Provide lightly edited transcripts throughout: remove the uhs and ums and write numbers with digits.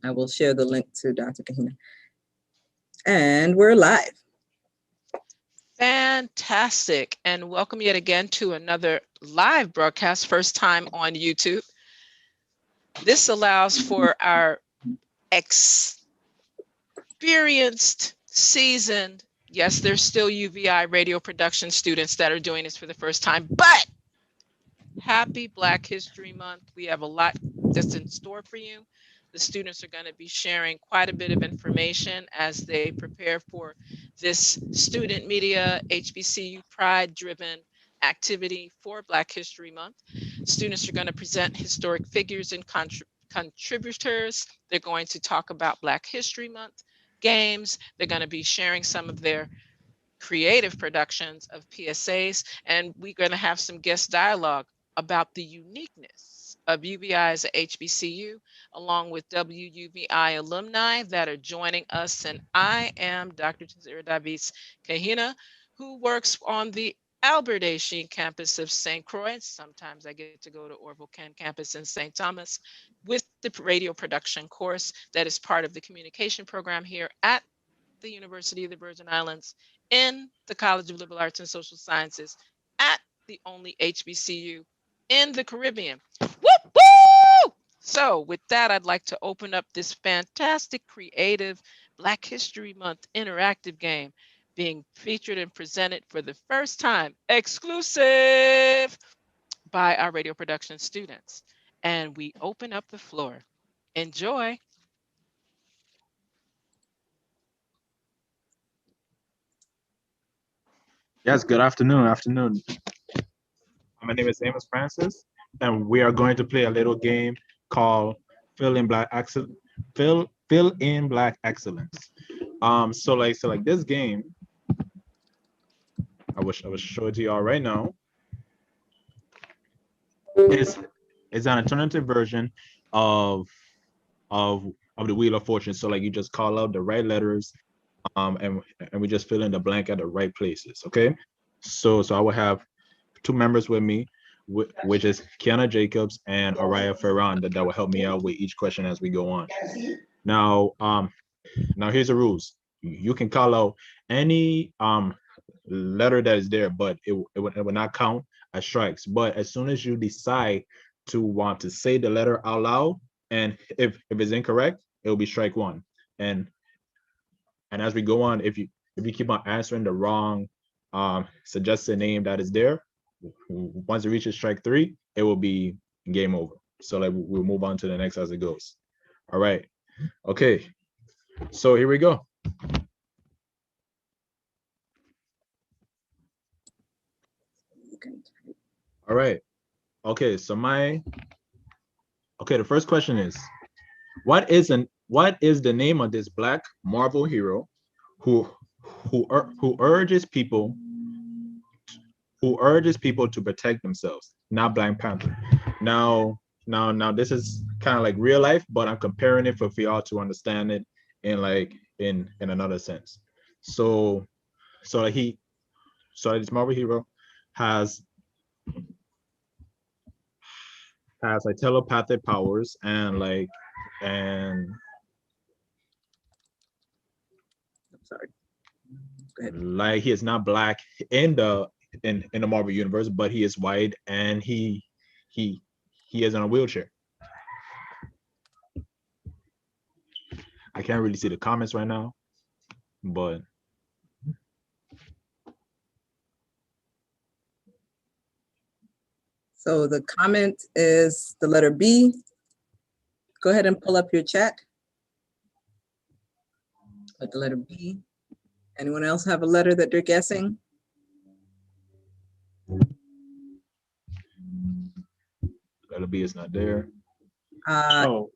I will share the link to Dr. Kahina. And we're live. Fantastic. And welcome yet again to another live broadcast, first time on YouTube. This allows for our experienced, seasoned, yes, there's still UVI radio production students that are doing this for the first time, but happy Black History Month. We have a lot that's in store for you. The students are going to be sharing quite a bit of information as they prepare for this student media HBCU pride driven activity for Black History Month. Students are going to present historic figures and contributors. They're going to talk about Black History Month games. They're going to be sharing some of their creative productions of PSAs, and we're going to have some guest dialogue about the uniqueness of UVI as a HBCU, along with WUVI alumni that are joining us. And I am Dr. Tazira Davis Kahina, who works on the Albert A. Sheen campus of St. Croix. Sometimes I get to go to Orville Kent campus in St. Thomas with the radio production course that is part of the communication program here at the University of the Virgin Islands in the College of Liberal Arts and Social Sciences at the only HBCU in the Caribbean. Woo woo! So with that, I'd like to open up this fantastic, creative Black History Month interactive game being featured and presented for the first time, exclusive by our radio production students. And we open up the floor. Enjoy. Yes, good afternoon. My name is Amos Francis, and we are going to play a little game called Fill in Black Excellence. Fill in Black Excellence. So like this game, I wish show it to y'all right now. It's an alternative version of the Wheel of Fortune. So like you just call out the right letters, and we just fill in the blank at the right places. Okay. So I will have two members with me, which is Kiana Jacobs and Araya Ferran, that will help me out with each question as we go on. Now here's the rules. You can call out any letter that is there, but it will not count as strikes. But as soon as you decide to want to say the letter out loud, and if it's incorrect, it will be strike one. And as we go on, if you keep on answering the wrong suggested name that is there, once it reaches strike three, it will be game over. So like we'll move on to the next as it goes. All right. Okay. So here we go. All right. Okay. So the first question is, what is the name of this Black Marvel hero who urges people to protect themselves? Not Black Panther. Now this is kind of like real life, but I'm comparing it for y'all to understand it in another sense. So this Marvel hero has like telepathic powers and Sorry. Go ahead. Like he is not Black in the Marvel universe, but he is white and he is in a wheelchair. I can't really see the comments right now, but so the comment is the letter B. Go ahead and pull up your chat with the letter B. Anyone else have a letter that they're guessing? letter B is not there. L,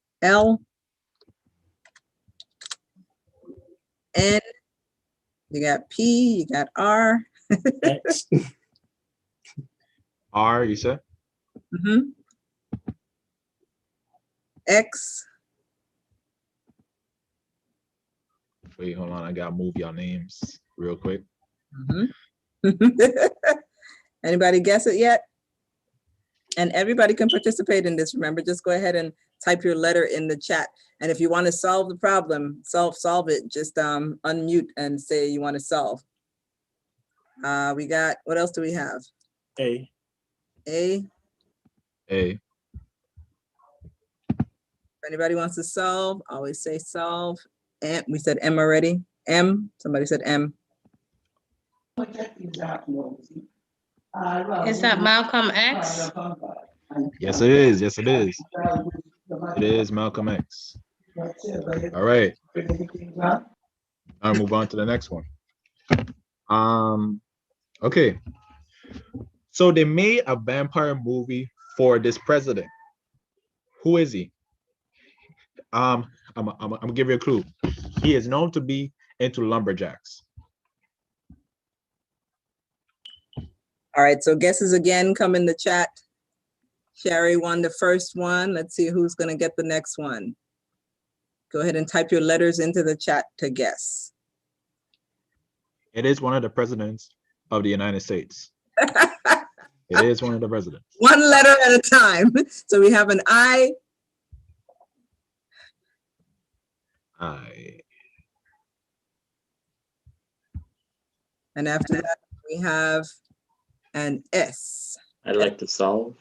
N, you got P, you got R. X. R, you said? Mm-hmm. X. Wait, hold on. I gotta move y'all names real quick. Mm-hmm. Anybody guess it yet? And everybody can participate in this. Remember, just go ahead and type your letter in the chat. And if you want to solve the problem, solve it, just unmute and say you want to solve. We got, what else do we have? A. A. A. If anybody wants to solve, always say solve. And we said M already. M, somebody said M. Is that Malcolm X? Yes, it is. Yes, it is. It is Malcolm X. All right. I'll move on to the next one. Okay. So they made a vampire movie for this president. Who is he? I'm gonna give you a clue. He is known to be into lumberjacks. All right, so guesses again come in the chat. Sherry won the first one. Let's see who's gonna get the next one. Go ahead and type your letters into the chat to guess. It is one of the presidents of the United States. It is one of the presidents. One letter at a time. So we have an I. And after that, we have an S. I'd like to solve.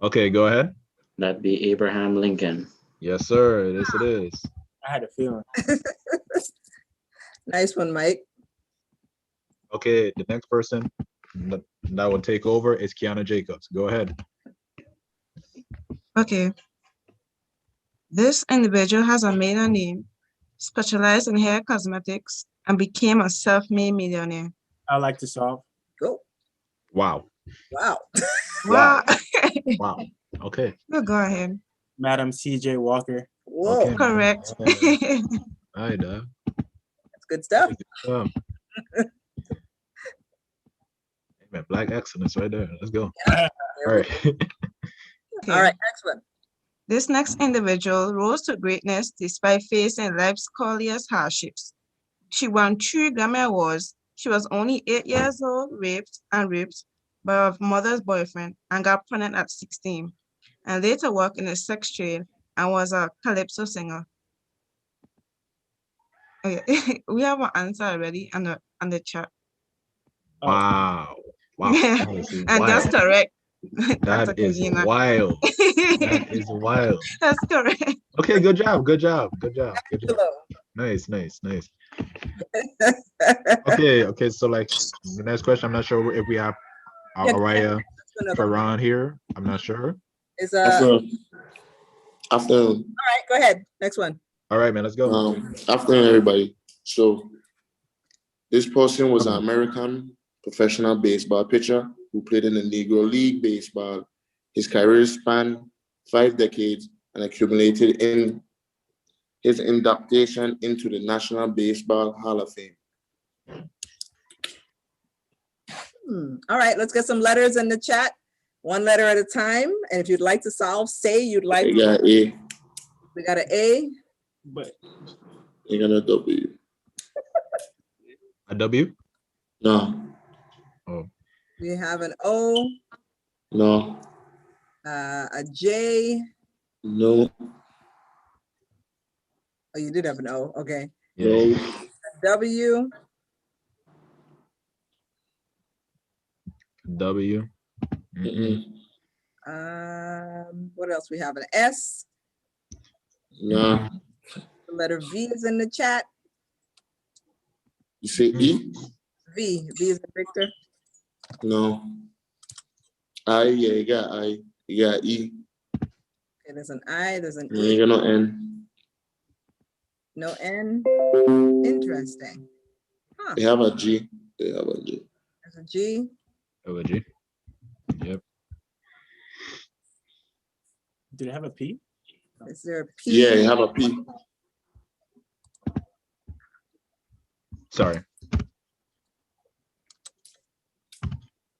Okay, go ahead. That'd be Abraham Lincoln. Yes, sir. Yes, it is. I had a feeling. Nice one, Mike. Okay, the next person that will take over is Kiana Jacobs. Go ahead. Okay. This individual has a maiden name, specialized in hair cosmetics, and became a self-made millionaire. I like to solve. Go. Wow. Wow. Wow. Wow. Okay. Well, go ahead. Madam C.J. Walker. Whoa, Okay. Correct. All right, that's good stuff. Man, black excellence right there. Let's go. Yeah. All right. Okay. All right, next one. This next individual rose to greatness despite facing life's costliest hardships. She won 3 Grammy Awards. She was only 8 years old, raped by her mother's boyfriend, and got pregnant at 16, and later worked in the sex trade and was a calypso singer. Okay. We have an answer already on the chat. Wow. Wow. Yeah. That is And that's wild. correct. That is wild. That is wild. That's correct. Okay, good job. Good job. Good job. Good job. Hello. Nice, nice, nice. Okay, so like the next question, I'm not sure if we have Yeah, Araya Another one. Farhan here. I'm not sure. Is all Afternoon. right, go ahead. Next one. All right, man, let's go. Afternoon, everybody. So this person was an American professional baseball pitcher who played in the Negro League Baseball. His career spanned 5 decades and accumulated in his induction into the National Baseball Hall of Fame. All right, let's get some letters in the chat. One letter at a time. And if you'd like to solve, say you'd like. I got A. We got an A. But I got a W. A W? No. Oh, We have an O. No. A J. No. Oh, you did have an O. Okay. yeah. No. A W. W. Mm-mm. What else? We have an S. No. The letter V is in the chat. You say E? V. V is in Victor. No. I, yeah, you got I. You got E. Okay, there's an I. There's an You E. ain't got no N. No N. Interesting. Huh. They have a G. They have a G. There's a G. O G. Yep. do they have a P? Is there a P? Yeah, they have a P. Sorry.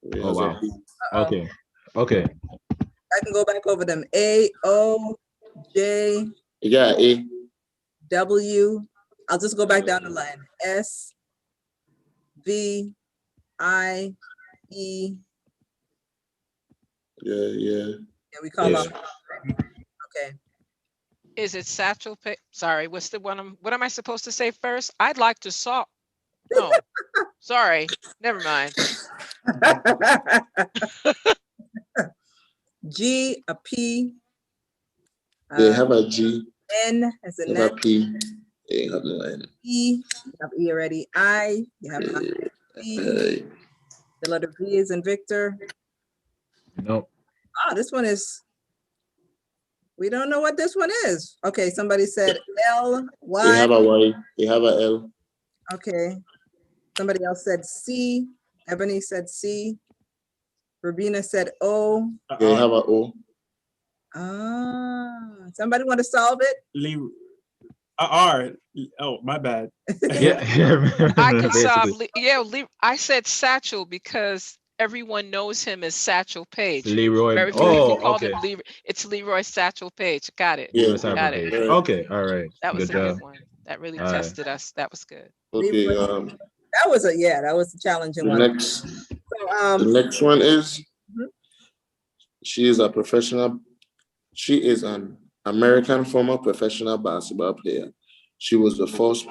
They Oh, have a wow. P. Okay. Okay. I can go back over them. A, O, J, You got A. W. I'll just go back down the line. S, V, I, E. Yeah. Yeah, we call Yeah. out. Okay. Is it Satchel Paige? Sorry, what's the one? What am I supposed to say first? I'd like to solve. No, sorry, never mind. G, a P. They have a G, N as a they have net. a P, they have a N. E, you have E already. I, you have I. V, the letter V is in Victor. Nope. Oh, this one is, we don't know what this one is. Okay, somebody said L, Y. They have a Y, they have a L. Okay. Somebody else said C. Ebony said C. Rubina said O. They have a O. Somebody want to solve it? R. Oh, my bad. Yeah. I could Basically. solve. I said Satchel because everyone knows him as Satchel Paige. Leroy. Very few Oh, people call okay. him Leroy. It's Leroy Satchel Paige. Got it. Yeah. Got it. Okay. All right. That was Good a job. good one. That really All right. tested us. That was good. Okay, That was a challenging the one. next, So, the next one is, Mhm. she is an American former professional basketball player. She was the first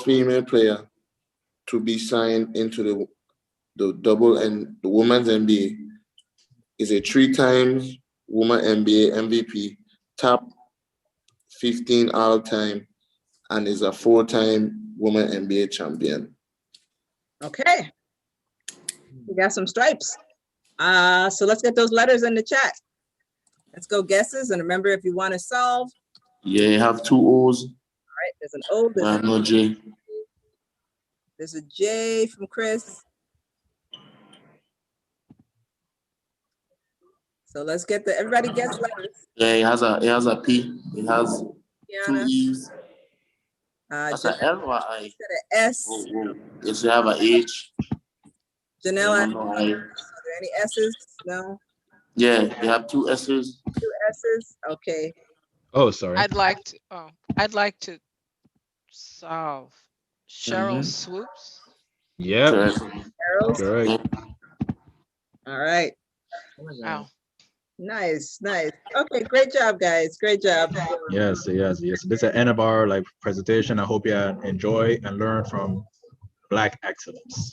female player to be signed into the women's NBA. Is a 3 times woman NBA MVP, top 15 all time, and is a 4-time woman NBA champion. okay. We got some stripes. So let's get those letters in the chat. Let's go guesses. And remember, if you want to solve, Yeah, you have 2 O's. all right, there's an O, there's No J. there's a J from Chris. So let's get everybody gets letters. Yeah, it has a P. It has 2 Kiana, E's. That's an L or I? said an S. Oh. Yes, you have an H. Janella, No, are there any S's? No, Yeah, you have 2 S's. 2 S's. Okay. Oh, sorry. I'd like to solve Cheryl Swoops. Yep. Correct. Arrows. Correct. All right. Wow. Nice. Okay, great job, guys. Great job. Yes. This is the end of our presentation. I hope you enjoy and learn from Black excellence.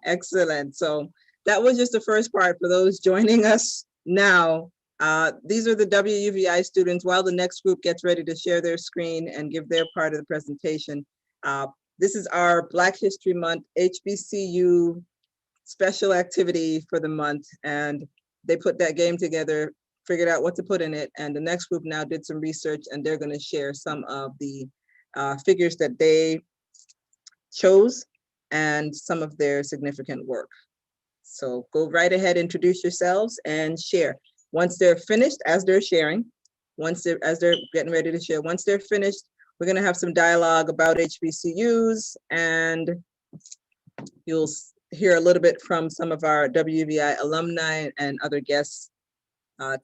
Excellent. So that was just the first part. For those joining us now, these are the WUVI students. While the next group gets ready to share their screen and give their part of the presentation, this is our Black History Month HBCU special activity for the month. And they put that game together, figured out what to put in it. And the next group now did some research, and they're going to share some of the figures that they chose and some of their significant work. So go right ahead, introduce yourselves and share. Once they're finished, as they're sharing, as they're getting ready to share, once they're finished, we're gonna have some dialogue about HBCUs, and you'll hear a little bit from some of our WUVI alumni and other guests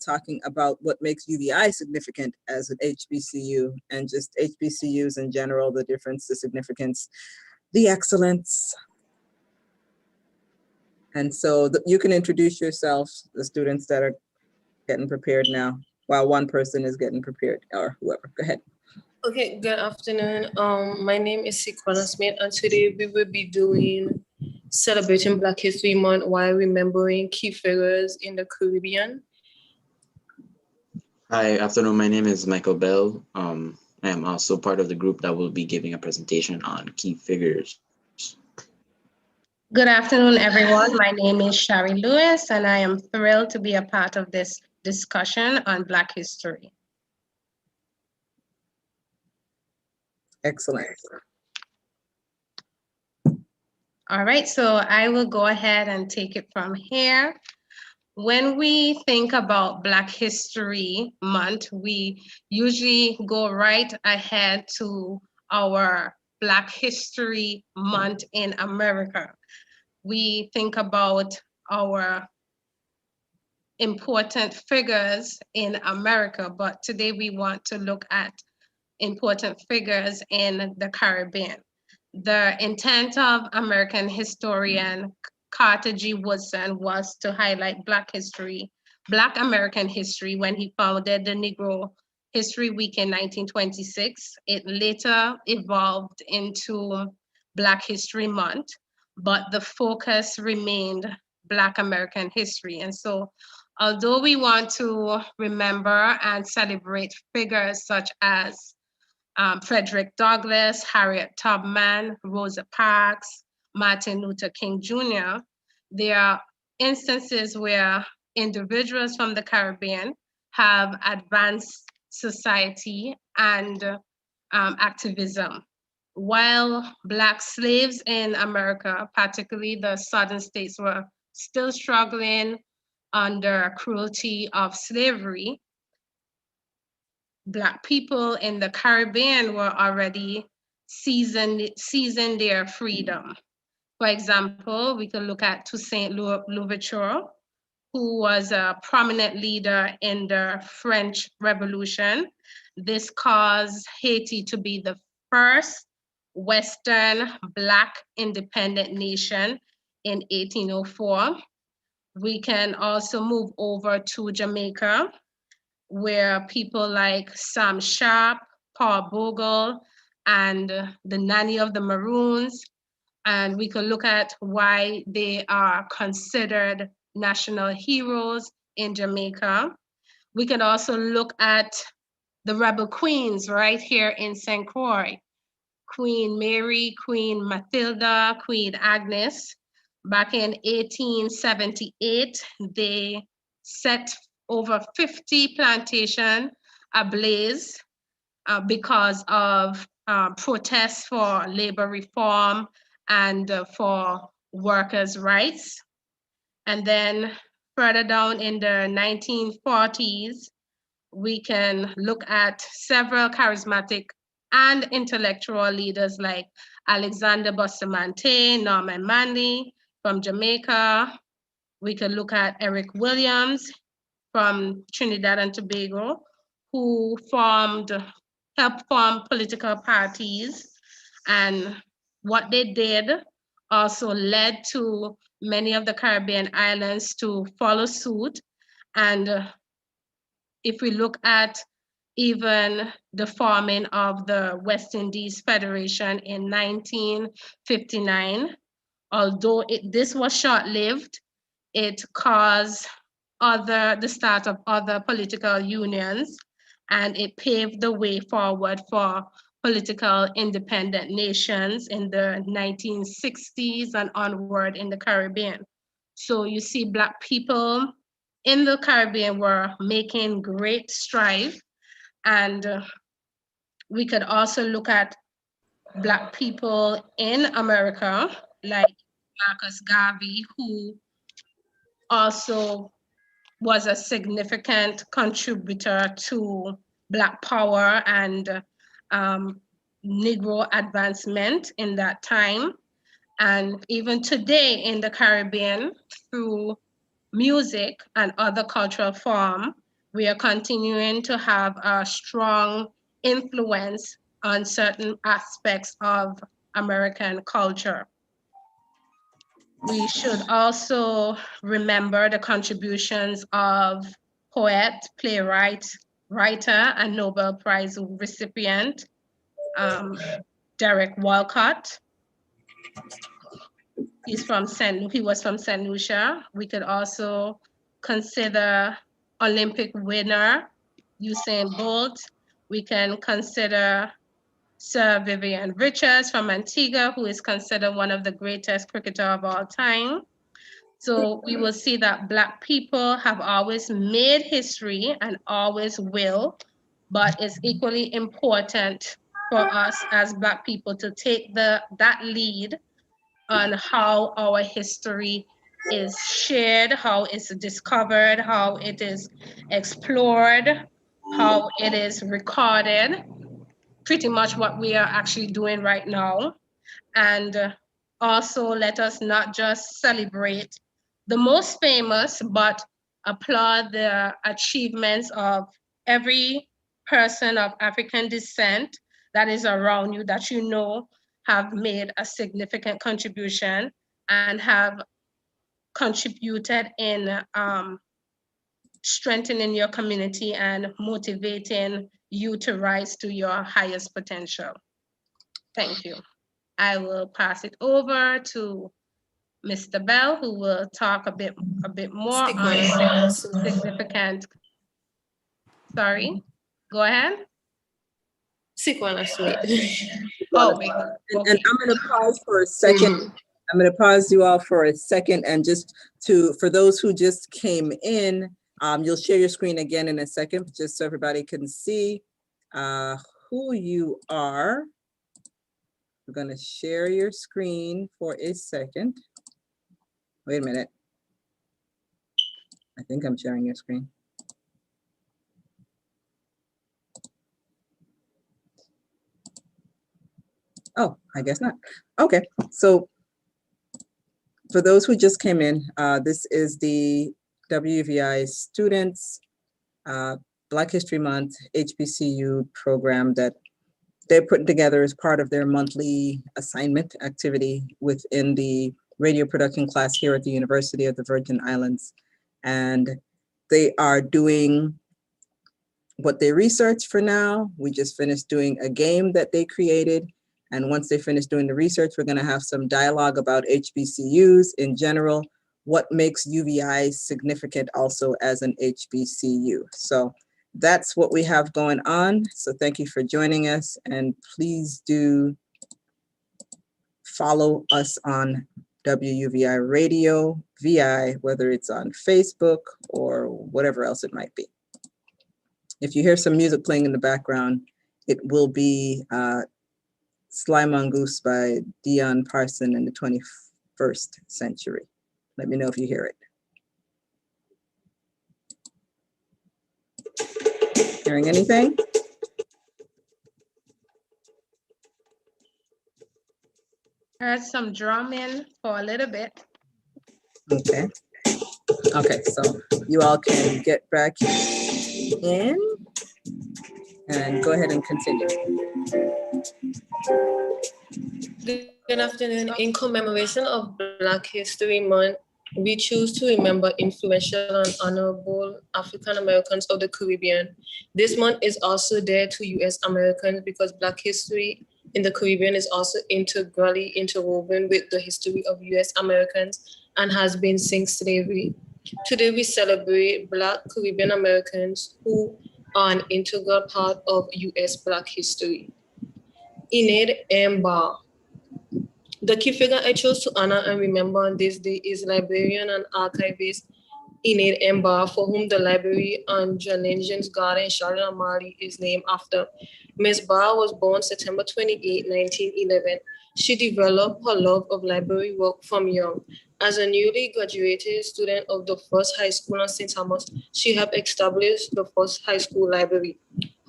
talking about what makes UVI significant as an HBCU, and just HBCUs in general, the difference, the significance, the excellence. And so you can introduce yourself, the students that are getting prepared now, while one person is getting prepared, or whoever. Go ahead. Okay, good afternoon. My name is Sikwana Smith, and today we will be celebrating Black History Month while remembering key figures in the Caribbean. Hi, afternoon. My name is Michael Bell. I am also part of the group that will be giving a presentation on key figures. Good afternoon, everyone. My name is Shari Lewis, and I am thrilled to be a part of this discussion on Black history. Excellent. All right, so I will go ahead and take it from here. When we think about Black History Month, we usually go right ahead to our Black History Month in America. We think about our important figures in America, but today we want to look at important figures in the Caribbean. The intent of American historian Carter G. Woodson was to highlight Black history Black American history when he founded the Negro History Week in 1926. It later evolved into Black History Month, but the focus remained Black American history. And so although we want to remember and celebrate figures such as Frederick Douglass, Harriet Tubman, Rosa Parks, Martin Luther King Jr., there are instances where individuals from the Caribbean have advanced society and activism. While Black slaves in America, particularly the southern states, were still struggling under cruelty of slavery, Black people in the Caribbean were already seizing their freedom. For example, we can look at Toussaint Louverture, who was a prominent leader in the French Revolution. This caused Haiti to be the first Western Black independent nation in 1804. We can also move over to Jamaica, where people like Sam Sharp, Paul Bogle, and the Nanny of the Maroons, and we could look at why they are considered national heroes in Jamaica. We can also look at the rebel queens right here in St. Croix. Queen Mary, Queen Matilda, Queen Agnes. Back in 1878, they set over 50 plantations ablaze because of protests for labor reform and for workers' rights. And then further down in the 1940s, we can look at several charismatic and intellectual leaders like Alexander Bustamante, Norman Manley from Jamaica. We could look at Eric Williams from Trinidad and Tobago, who helped form political parties. And what they did also led to many of the Caribbean islands to follow suit. And if we look at even the forming of the West Indies Federation in 1959, although this was short-lived, it caused the start of other political unions, and it paved the way forward for political independent nations in the 1960s and onward in the Caribbean. So you see Black people in the Caribbean were making great strides, and we could also look at Black people in America, like Marcus Garvey, who also was a significant contributor to Black power and Negro advancement in that time. And even today in the Caribbean, through music and other cultural forms, we are continuing to have a strong influence on certain aspects of American culture. We should also remember the contributions of poet, playwright, writer, and Nobel Prize recipient, Derek Walcott. He was from St. Lucia. We could also consider Olympic winner Usain Bolt. We can consider Sir Vivian Richards from Antigua, who is considered one of the greatest cricketers of all time. So we will see that Black people have always made history and always will, but it's equally important for us as Black people to take that lead on how our history is shared, how it's discovered, how it is explored, how it is recorded, pretty much what we are actually doing right now. And also let us not just celebrate the most famous, but applaud the achievements of every person of African descent that is around you, that you know have made a significant contribution and have contributed in strengthening your community and motivating you to rise to your highest potential. Thank you. I will pass it over to Mr. Bell, who will talk a bit more on significant. Sorry, go ahead. Oh, And I'm going to pause for a second. I'm going to pause you all for a second, and just for those who just came in, you'll share your screen again in a second, just so everybody can see who you are. We're going to share your screen for a second. Wait a minute. I think I'm sharing your screen. Oh, I guess not. Okay, so for those who just came in, this is the WUVI Students Black History Month HBCU program that they're putting together as part of their monthly assignment activity within the radio production class here at the University of the Virgin Islands. And they are doing what they researched for now. We just finished doing a game that they created. And once they finish doing the research, we're gonna have some dialogue about HBCUs in general, what makes UVI significant also as an HBCU. So that's what we have going on. So thank you for joining us, and please do follow us on WUVI Radio, VI, whether it's on Facebook or whatever else it might be. If you hear some music playing in the background, it will be Sly Mongoose by Dion Parson in the 21st Century. Let me know if you hear it. Hearing anything? Heard some drumming for a little bit. Okay. Okay, so you all can get back in and go ahead and continue. Good afternoon. In commemoration of Black History Month, we choose to remember influential and honorable African Americans of the Caribbean. This month is also there to US Americans because Black history in the Caribbean is also integrally interwoven with the history of US Americans and has been since slavery. Today we celebrate Black Caribbean Americans who are an integral part of US Black history. Enid M. Barr. The key figure I chose to honor and remember on this day is librarian and archivist Enid M. Barr, for whom the library on Janingens Garden in Charlotte, Mali is named after. Ms. Barr was born September 28, 1911. She developed her love of library work from young. As a newly graduated student of the first high school in St. Thomas, she helped establish the first high school library.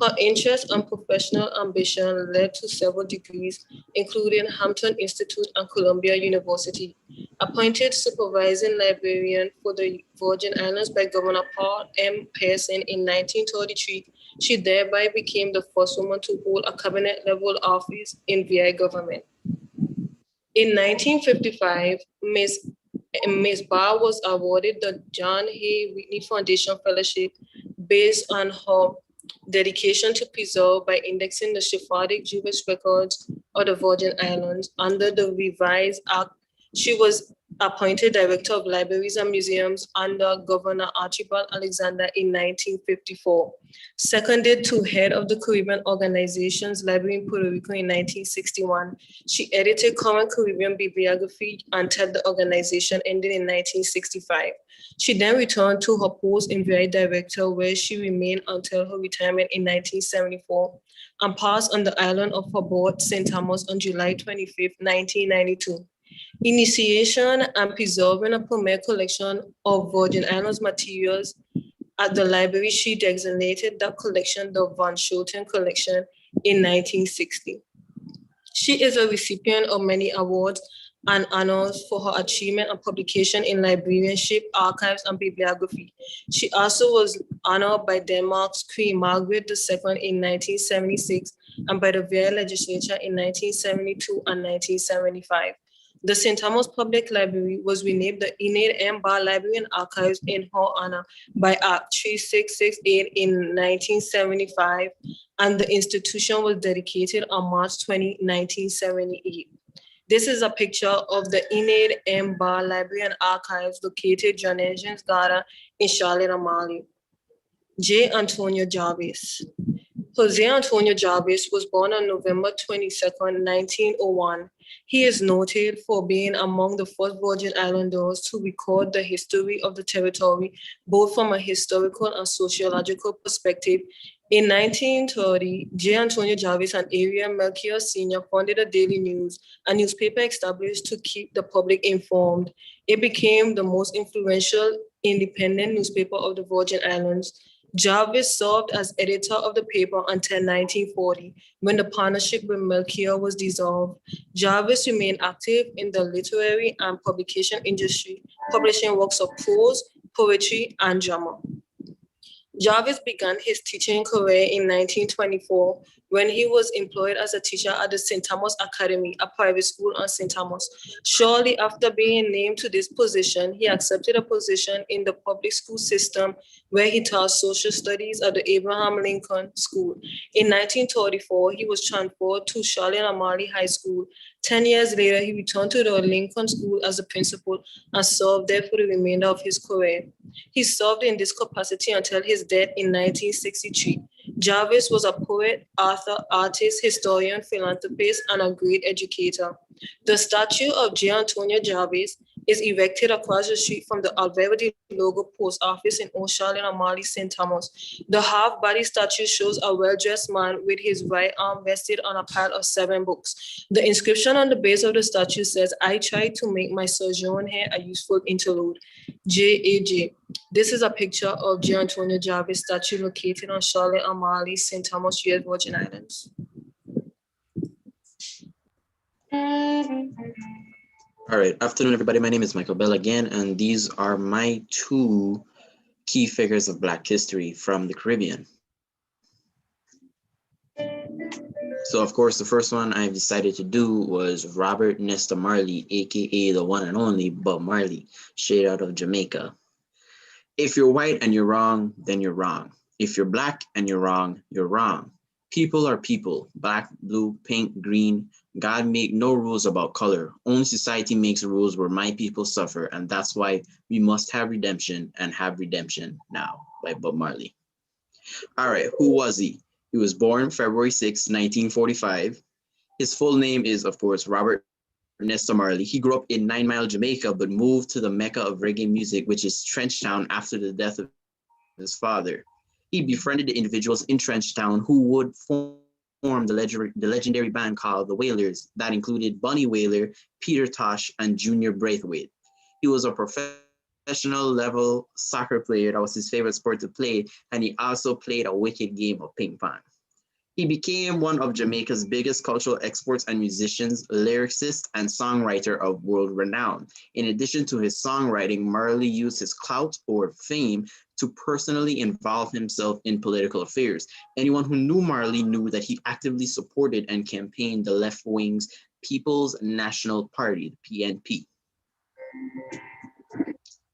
Her interest and professional ambition led to several degrees, including Hampton Institute and Columbia University. Appointed supervising librarian for the Virgin Islands by Governor Paul M. Pearson in 1933, she thereby became the first woman to hold a cabinet-level office in VI government. In 1955, Ms. Barr was awarded the John Hay Whitney Foundation Fellowship based on her dedication to preserve by indexing the Sephardic Jewish records of the Virgin Islands. Under the revised act, she was appointed Director of Libraries and Museums under Governor Archibald Alexander in 1954. Seconded to head of the Caribbean Organization's Library in Puerto Rico in 1961. She edited Current Caribbean Bibliography until the organization ended in 1965. She then returned to her post in VI Director, where she remained until her retirement in 1974, and passed on the island of her birth, St. Thomas, on July 25, 1992. Initiation and preserving a premier collection of Virgin Islands materials at the library, she designated that collection the Van Schoten Collection in 1960. She is a recipient of many awards and honors for her achievement and publication in librarianship, archives, and bibliography. She also was honored by Denmark's Queen Margaret II in 1976 and by the VI legislature in 1972 and 1975. The St. Thomas Public Library was renamed the Enid M. Barr Library and Archives in her honor by Act 3668 in 1975, and the institution was dedicated on March 20, 1978. This is a picture of the Enid M. Barr Library and Archives located John Engines Garden in Charlotte, Amali. J. Antonio Jarvis. Jose Antonio Jarvis was born on November 22nd, 1901. He is noted for being among the first Virgin Islanders to record the history of the territory, both from a historical and sociological perspective. In 1930, J. Antonio Jarvis and Ariel Melchior Sr. founded the Daily News, a newspaper established to keep the public informed. It became the most influential independent newspaper of the Virgin Islands. Jarvis served as editor of the paper until 1940, when the partnership with Melchior was dissolved. Jarvis remained active in the literary and publication industry, publishing works of prose, poetry, and drama. Jarvis began his teaching career in 1924 when he was employed as a teacher at the St. Thomas Academy, a private school on St. Thomas. Shortly after being named to this position, he accepted a position in the public school system where he taught social studies at the Abraham Lincoln School. In 1934, he was transferred to Charlotte Amalie High School. 10 years later, he returned to the Lincoln School as a principal and served there for the remainder of his career. He served in this capacity until his death in 1963. Jarvis was a poet, author, artist, historian, philanthropist, and a great educator. The statue of J. Antonio Jarvis is erected across the street from the Alvaro de Logo post office in Old Charlotte Amalie, St. Thomas. The half-body statue shows a well-dressed man with his right arm rested on a pile of 7 books. The inscription on the base of the statue says, "I try to make my sojourn here a useful interlude. J.A.J." This is a picture of J. Antonio Jarvis statue located on Charlotte Amalie, St. Thomas, U.S. Virgin Islands. All right, afternoon, everybody. My name is Michael Bell again, and these are my 2 key figures of Black history from the Caribbean. So, of course, the first one I decided to do was Robert Nesta Marley, aka the one and only Bob Marley, straight out of Jamaica. If you're white and you're wrong, then you're wrong. If you're Black and you're wrong, you're wrong. People are people, black, blue, pink, green. God made no rules about color. Only society makes rules where my people suffer, and that's why we must have redemption and have redemption now, by Bob Marley. All right, who was he? He was born February 6, 1945. His full name is, of course, Robert Nesta Marley. He grew up in 9 Mile, Jamaica, but moved to the Mecca of reggae music, which is Trenchtown, after the death of his father. He befriended the individuals in Trenchtown who would form the legendary band called the Wailers that included Bunny Wailer, Peter Tosh, and Junior Braithwaite. He was a professional level soccer player. That was his favorite sport to play, and he also played a wicked game of ping pong. He became one of Jamaica's biggest cultural exports and musicians, lyricist, and songwriter of world renown. In addition to his songwriting, Marley used his clout or fame to personally involve himself in political affairs. Anyone who knew Marley knew that he actively supported and campaigned the left wing's People's National Party, the PNP.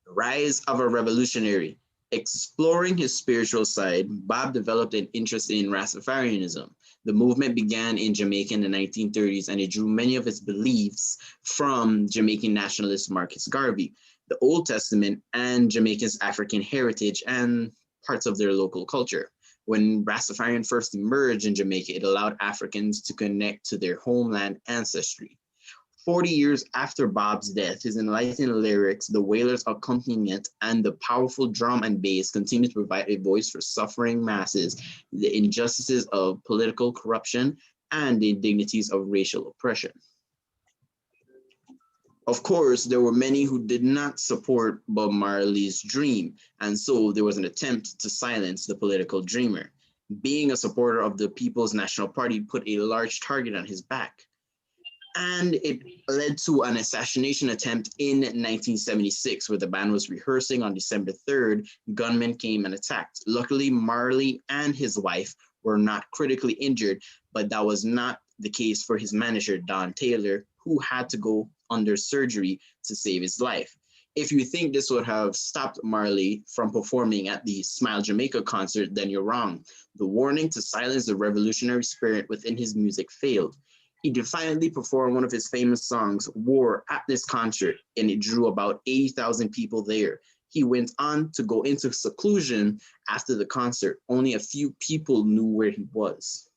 The rise of a revolutionary. Exploring his spiritual side, Bob developed an interest in Rastafarianism. The movement began in Jamaica in the 1930s, and it drew many of its beliefs from Jamaican nationalist Marcus Garvey, the Old Testament, and Jamaica's African heritage and parts of their local culture. When Rastafarian first emerged in Jamaica, it allowed Africans to connect to their homeland ancestry. 40 years after Bob's death, his enlightened lyrics, the Wailers' accompaniment, and the powerful drum and bass continue to provide a voice for suffering masses, the injustices of political corruption, and the indignities of racial oppression. Of course, there were many who did not support Bob Marley's dream, and so there was an attempt to silence the political dreamer. Being a supporter of the People's National Party put a large target on his back. And it led to an assassination attempt in 1976, where the band was rehearsing on December 3rd. Gunmen came and attacked. Luckily, Marley and his wife were not critically injured, but that was not the case for his manager, Don Taylor, who had to go under surgery to save his life. If you think this would have stopped Marley from performing at the Smile Jamaica concert, then you're wrong. The warning to silence the revolutionary spirit within his music failed. He defiantly performed one of his famous songs, War, at this concert, and it drew about 80,000 people there. He went on to go into seclusion after the concert. Only a few people knew where he was.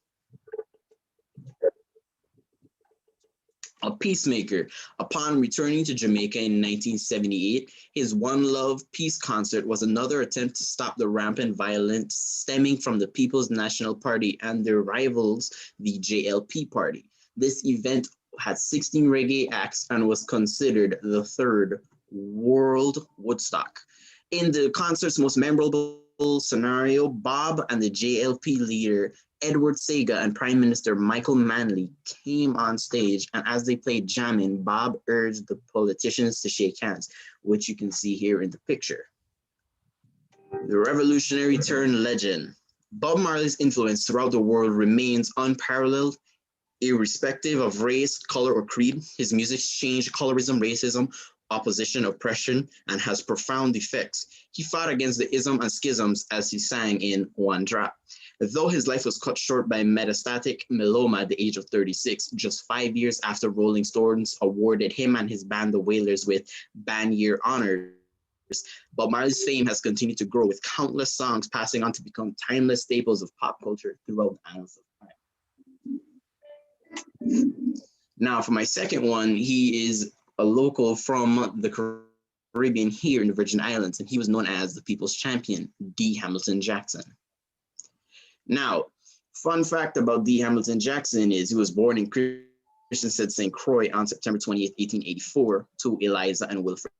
A peacemaker. Upon returning to Jamaica in 1978, his One Love Peace concert was another attempt to stop the rampant violence stemming from the People's National Party and their rivals, the JLP Party. This event had 16 reggae acts and was considered the third World Woodstock. In the concert's most memorable scenario, Bob and the JLP leader Edward Sega and Prime Minister Michael Manley came on stage, and as they played jamming, Bob urged the politicians to shake hands, which you can see here in the picture. The revolutionary turned legend. Bob Marley's influence throughout the world remains unparalleled, irrespective of race, color, or creed. His music changed colorism, racism, opposition, oppression, and has profound effects. He fought against the ism and schisms as he sang in One Drop. Though his life was cut short by metastatic myeloma at the age of 36, just 5 years after Rolling Stones awarded him and his band, the Wailers, with Band Year honors, Bob Marley's fame has continued to grow, with countless songs passing on to become timeless staples of pop culture throughout the annals of time. Now, for my second one, he is a local from the Caribbean here in the Virgin Islands, and he was known as the People's Champion, D. Hamilton Jackson. Now, fun fact about D. Hamilton Jackson is he was born in Christiansted, St. Croix on September 28, 1884, to Eliza and Wilfred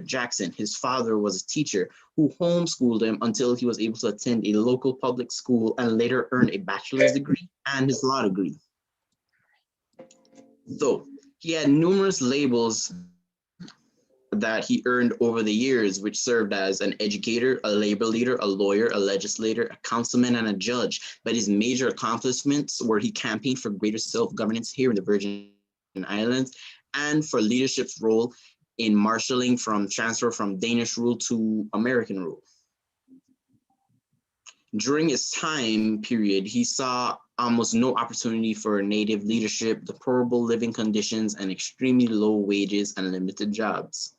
Jackson. His father was a teacher who homeschooled him until he was able to attend a local public school and later earn a bachelor's degree and his law degree. So he had numerous labels that he earned over the years, which served as an educator, a labor leader, a lawyer, a legislator, a councilman, and a judge. But his major accomplishments were he campaigned for greater self-governance here in the Virgin Islands and for leadership's role in marshalling from transfer from Danish rule to American rule. During his time period, he saw almost no opportunity for native leadership, deplorable living conditions, and extremely low wages and limited jobs.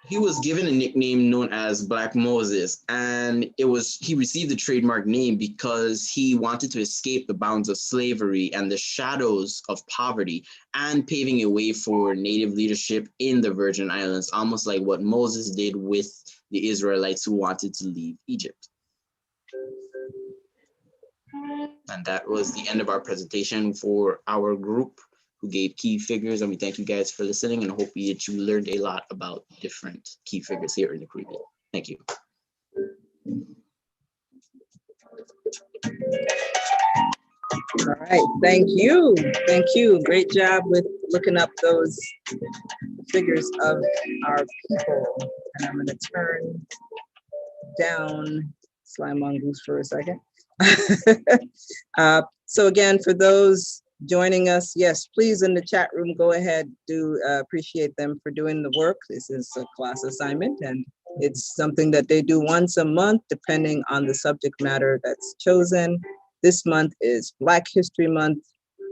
He was given a nickname known as Black Moses, and he received the trademark name because he wanted to escape the bounds of slavery and the shadows of poverty, and paving a way for native leadership in the Virgin Islands, almost like what Moses did with the Israelites who wanted to leave Egypt. And that was the end of our presentation for our group who gave key figures, and we thank you guys for listening and hope that you learned a lot about different key figures here in the Caribbean. Thank you. All right, thank you. Thank you. Great job with looking up those figures of our people. And I'm going to turn down Slime Mongoose for a second. So again, for those joining us, yes, please in the chat room, go ahead, do appreciate them for doing the work. This is a class assignment and it's something that they do once a month, depending on the subject matter that's chosen. This month is Black History Month,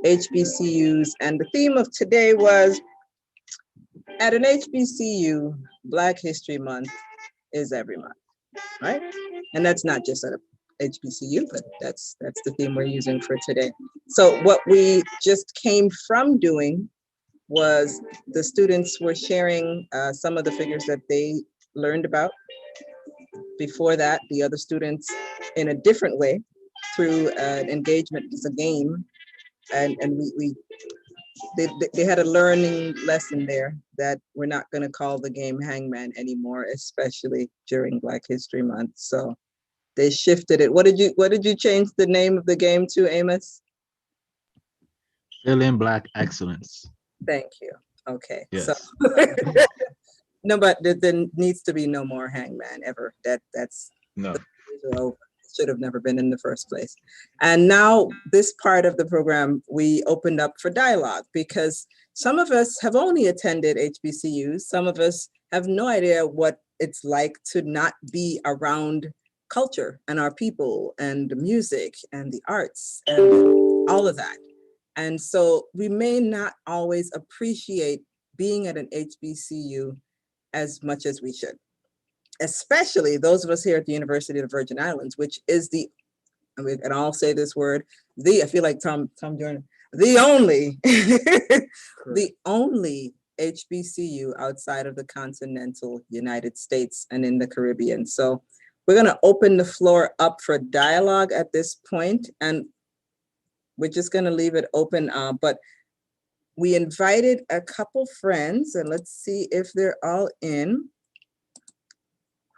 HBCUs, and the theme of today was, at an HBCU, Black History Month is every month, right? And that's not just at a HBCU, but that's the theme we're using for today. So what we just came from doing was the students were sharing some of the figures that they learned about. Before that, the other students in a different way through an engagement as a game, and they had a learning lesson there that we're not going to call the game Hangman anymore, especially during Black History Month. So they shifted it. What did you change the name of the game to, Amos? Fill in Black Excellence. Thank you. Okay. Yes. So no, but there needs to be no more Hangman ever. That's no. Over. should have never been in the first place. And now this part of the program, we opened up for dialogue because some of us have only attended HBCUs. Some of us have no idea what it's like to not be around culture and our people and the music and the arts and all of that. And so we may not always appreciate being at an HBCU as much as we should, especially those of us here at the University of the Virgin Islands, which is the, and I'll say this word, I feel like Tom Jordan, the only, the only HBCU outside of the continental United States and in the Caribbean. So we're gonna open the floor up for dialogue at this point, and we're just gonna leave it open, but we invited a couple friends, and let's see if they're all in,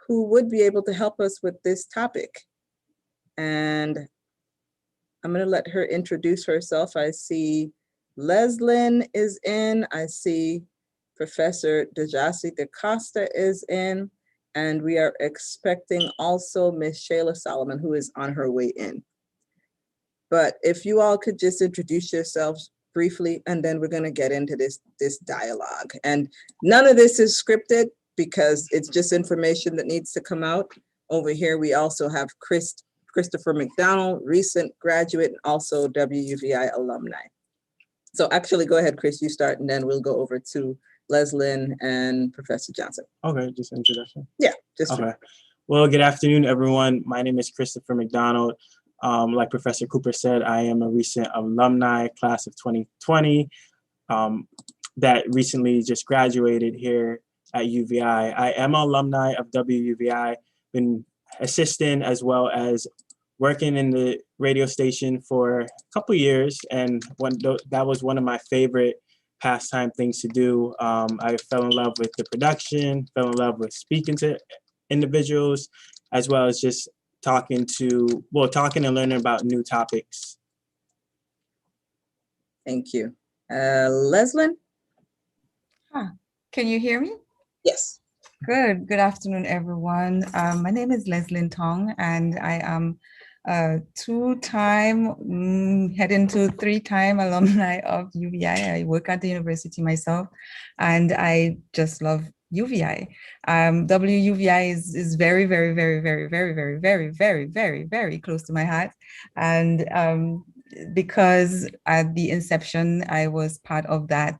who would be able to help us with this topic. And I'm gonna let her introduce herself. I see Leslyn is in, I see Professor Dejasi DaCosta is in, and we are expecting also Miss Shayla Solomon, who is on her way in. But if you all could just introduce yourselves briefly, and then we're gonna get into this dialogue. And none of this is scripted because it's just information that needs to come out. Over here, we also have Christopher McDonald, recent graduate, and also WUVI alumni. So actually, go ahead, Chris, you start, and then we'll go over to Leslyn and Professor Johnson. Okay, just introduction. Yeah, just okay. Well, good afternoon, everyone. My name is Christopher McDonald. Like Professor Cooper said, I am a recent alumni, class of 2020, that recently just graduated here at UVI. I am an alumni of WUVI, been assisting as well as working in the radio station for a couple years, and that was one of my favorite pastime things to do. I fell in love with the production, fell in love with speaking to individuals, as well as just talking and learning about new topics. Thank you. Leslyn? Huh. Can you hear me? Yes. Good afternoon, everyone. My name is Leslyn Tong, and I am a two-time, heading to three-time alumni of UVI. I work at the university myself, and I just love UVI. WUVI is very, very, very, very, very, very, very, very, very, very close to my heart. And because at the inception, I was part of that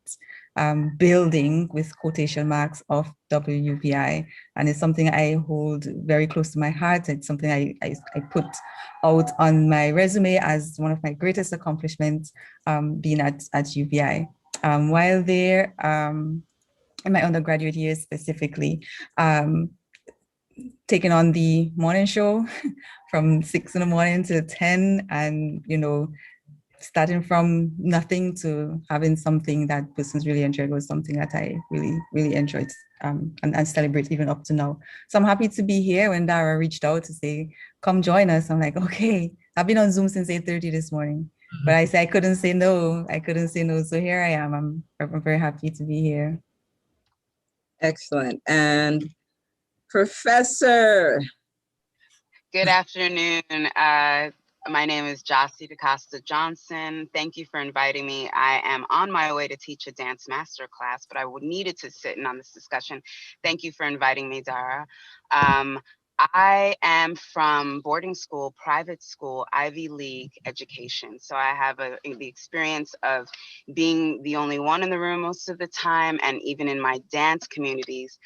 building with quotation marks of WUVI, and it's something I hold very close to my heart. It's something I put out on my resume as one of my greatest accomplishments, being at UVI. While there, in my undergraduate years specifically, taking on the morning show from 6 in the morning to 10, and starting from nothing to having something that persons really enjoyed was something that I really, really enjoyed and celebrate even up to now. So I'm happy to be here. When Dara reached out to say, come join us, I'm like, okay, I've been on Zoom since 8:30 this morning, but I said I couldn't say no. So here I am. I'm very happy to be here. Excellent. And Professor. Good afternoon. My name is Josie DaCosta Johnson. Thank you for inviting me. I am on my way to teach a dance master class, but I needed to sit in on this discussion. Thank you for inviting me, Dara. I am from boarding school, private school, Ivy League education. So I have the experience of being the only one in the room most of the time, and even in my dance communities,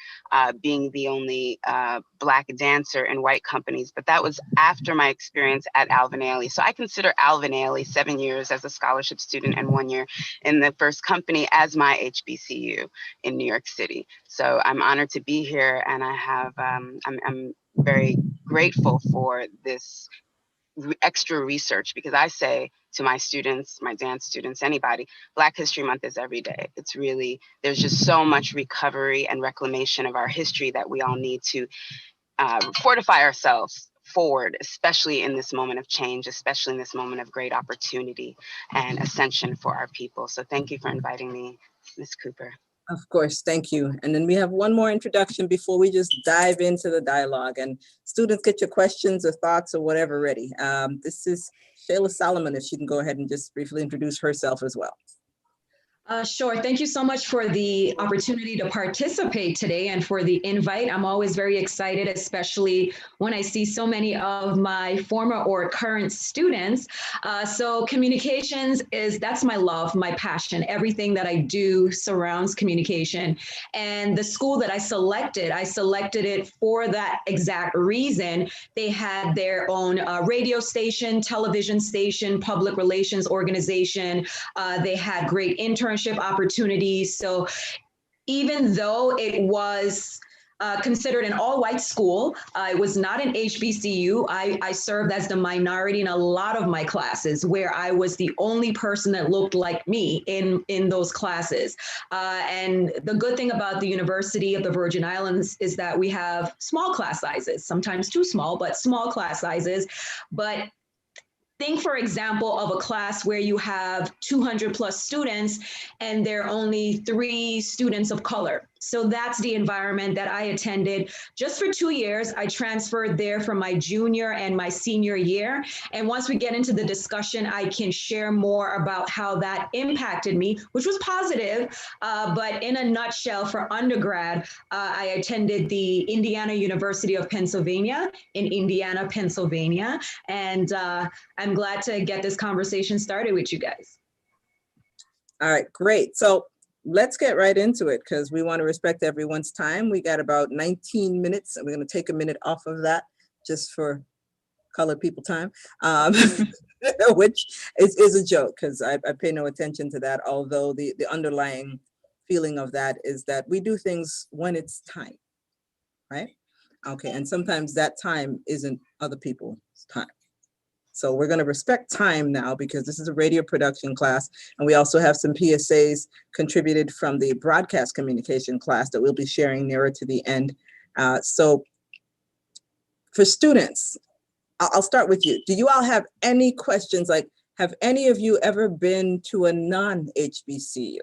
being the only Black dancer in white companies. But that was after my experience at Alvin Ailey. So I consider Alvin Ailey 7 years as a scholarship student and 1 year in the first company as my HBCU in New York City. So I'm honored to be here, and I have, I'm very grateful for this extra research, because I say to my students, my dance students, anybody, Black History Month is every day. It's really, there's just so much recovery and reclamation of our history that we all need to fortify ourselves forward, especially in this moment of change, especially in this moment of great opportunity and ascension for our people. So thank you for inviting me, Ms. Cooper. Of course, thank you. And then we have one more introduction before we just dive into the dialogue. And students, get your questions or thoughts or whatever ready. This is Shayla Solomon, if she can go ahead and just briefly introduce herself as well. Sure. Thank you so much for the opportunity to participate today and for the invite. I'm always very excited, especially when I see so many of my former or current students. So communications that's my love, my passion. Everything that I do surrounds communication. And the school that I selected it for that exact reason. They had their own radio station, television station, public relations organization. They had great internships opportunities. So even though it was considered an all-white school, it was not an HBCU. I served as the minority in a lot of my classes, where I was the only person that looked like me in those classes. And the good thing about the University of the Virgin Islands is that we have small class sizes, sometimes too small, but small class sizes. But think, for example, of a class where you have 200 plus students and there are only 3 students of color. So that's the environment that I attended just for 2 years. I transferred there for my junior and my senior year. And once we get into the discussion, I can share more about how that impacted me, which was positive. But in a nutshell, for undergrad, I attended the Indiana University of Pennsylvania in Indiana, Pennsylvania. And I'm glad to get this conversation started with you guys. All right, great. So let's get right into it because we want to respect everyone's time. We got about 19 minutes and we're going to take a minute off of that just for colored people time, which is a joke because I pay no attention to that. Although the underlying feeling of that is that we do things when it's time, right? Okay, and sometimes that time isn't other people's time. So we're going to respect time now because this is a radio production class. And we also have some PSAs contributed from the broadcast communication class that we'll be sharing nearer to the end. So for students, I'll start with you. Do you all have any questions? Like, have any of you ever been to a non-HBCU?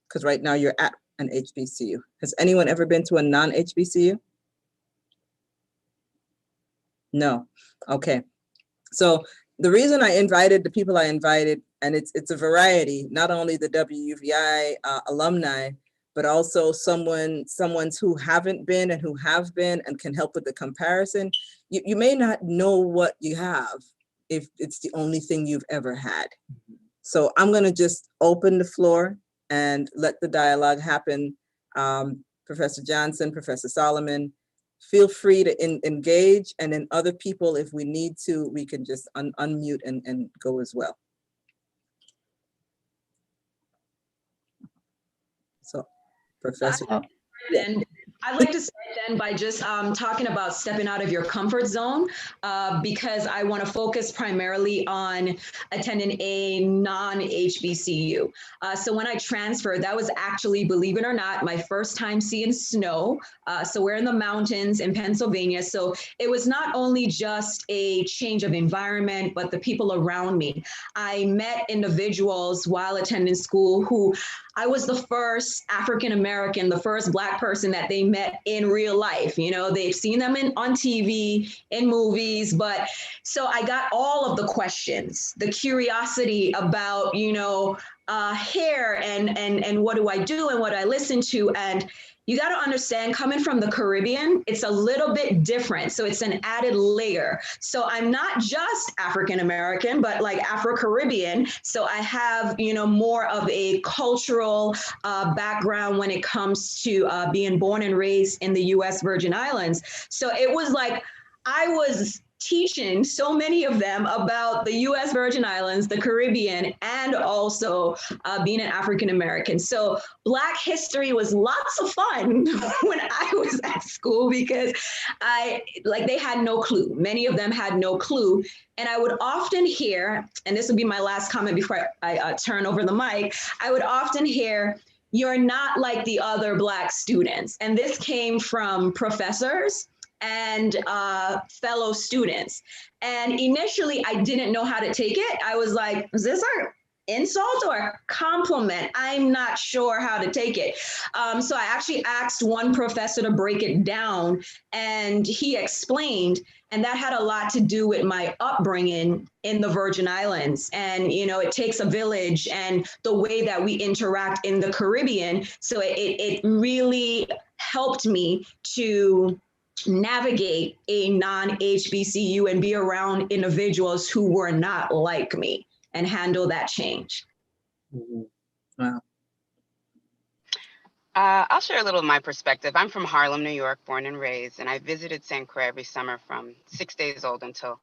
Because right now you're at an HBCU. Has anyone ever been to a non-HBCU? No. Okay. So the reason I invited the people I invited, and it's a variety, not only the WUVI alumni, but also someone's who haven't been and who have been and can help with the comparison. You may not know what you have if it's the only thing you've ever had. So I'm going to just open the floor and let the dialogue happen. Professor Johnson, Professor Solomon, feel free to engage, and then other people, if we need to, we can just unmute and go as well. So, Professor. And I'd like to start then by just talking about stepping out of your comfort zone because I want to focus primarily on attending a non-HBCU. So when I transferred, that was actually, believe it or not, my first time seeing snow. So we're in the mountains in Pennsylvania. So it was not only just a change of environment, but the people around me. I met individuals while attending school who I was the first African-American, the first Black person that they met in real life. You know, they've seen them on TV, in movies, but so I got all of the questions, the curiosity about, you know, hair and what do I do and what I listen to. And you got to understand, coming from the Caribbean, it's a little bit different. So it's an added layer. So I'm not just African-American, but like Afro-Caribbean. So I have, you know, more of a cultural background when it comes to being born and raised in the US Virgin Islands. So it was like, I was teaching so many of them about the US Virgin Islands, the Caribbean, and also being an African-American. So Black history was lots of fun when I was at school because they had no clue. Many of them had no clue. And I would often hear, and this would be my last comment before I turn over the mic, I would often hear, "You're not like the other Black students." And this came from professors and fellow students. And initially I didn't know how to take it. I was like, is this insult or a compliment. I'm not sure how to take it. So I actually asked one professor to break it down, and he explained, and that had a lot to do with my upbringing in the Virgin Islands. And, you know, it takes a village and the way that we interact in the Caribbean. So it really helped me to navigate a non-HBCU and be around individuals who were not like me and handle that change. Wow. I'll share a little of my perspective. I'm from Harlem, New York, born and raised, and I visited St. Croix every summer from 6 days old until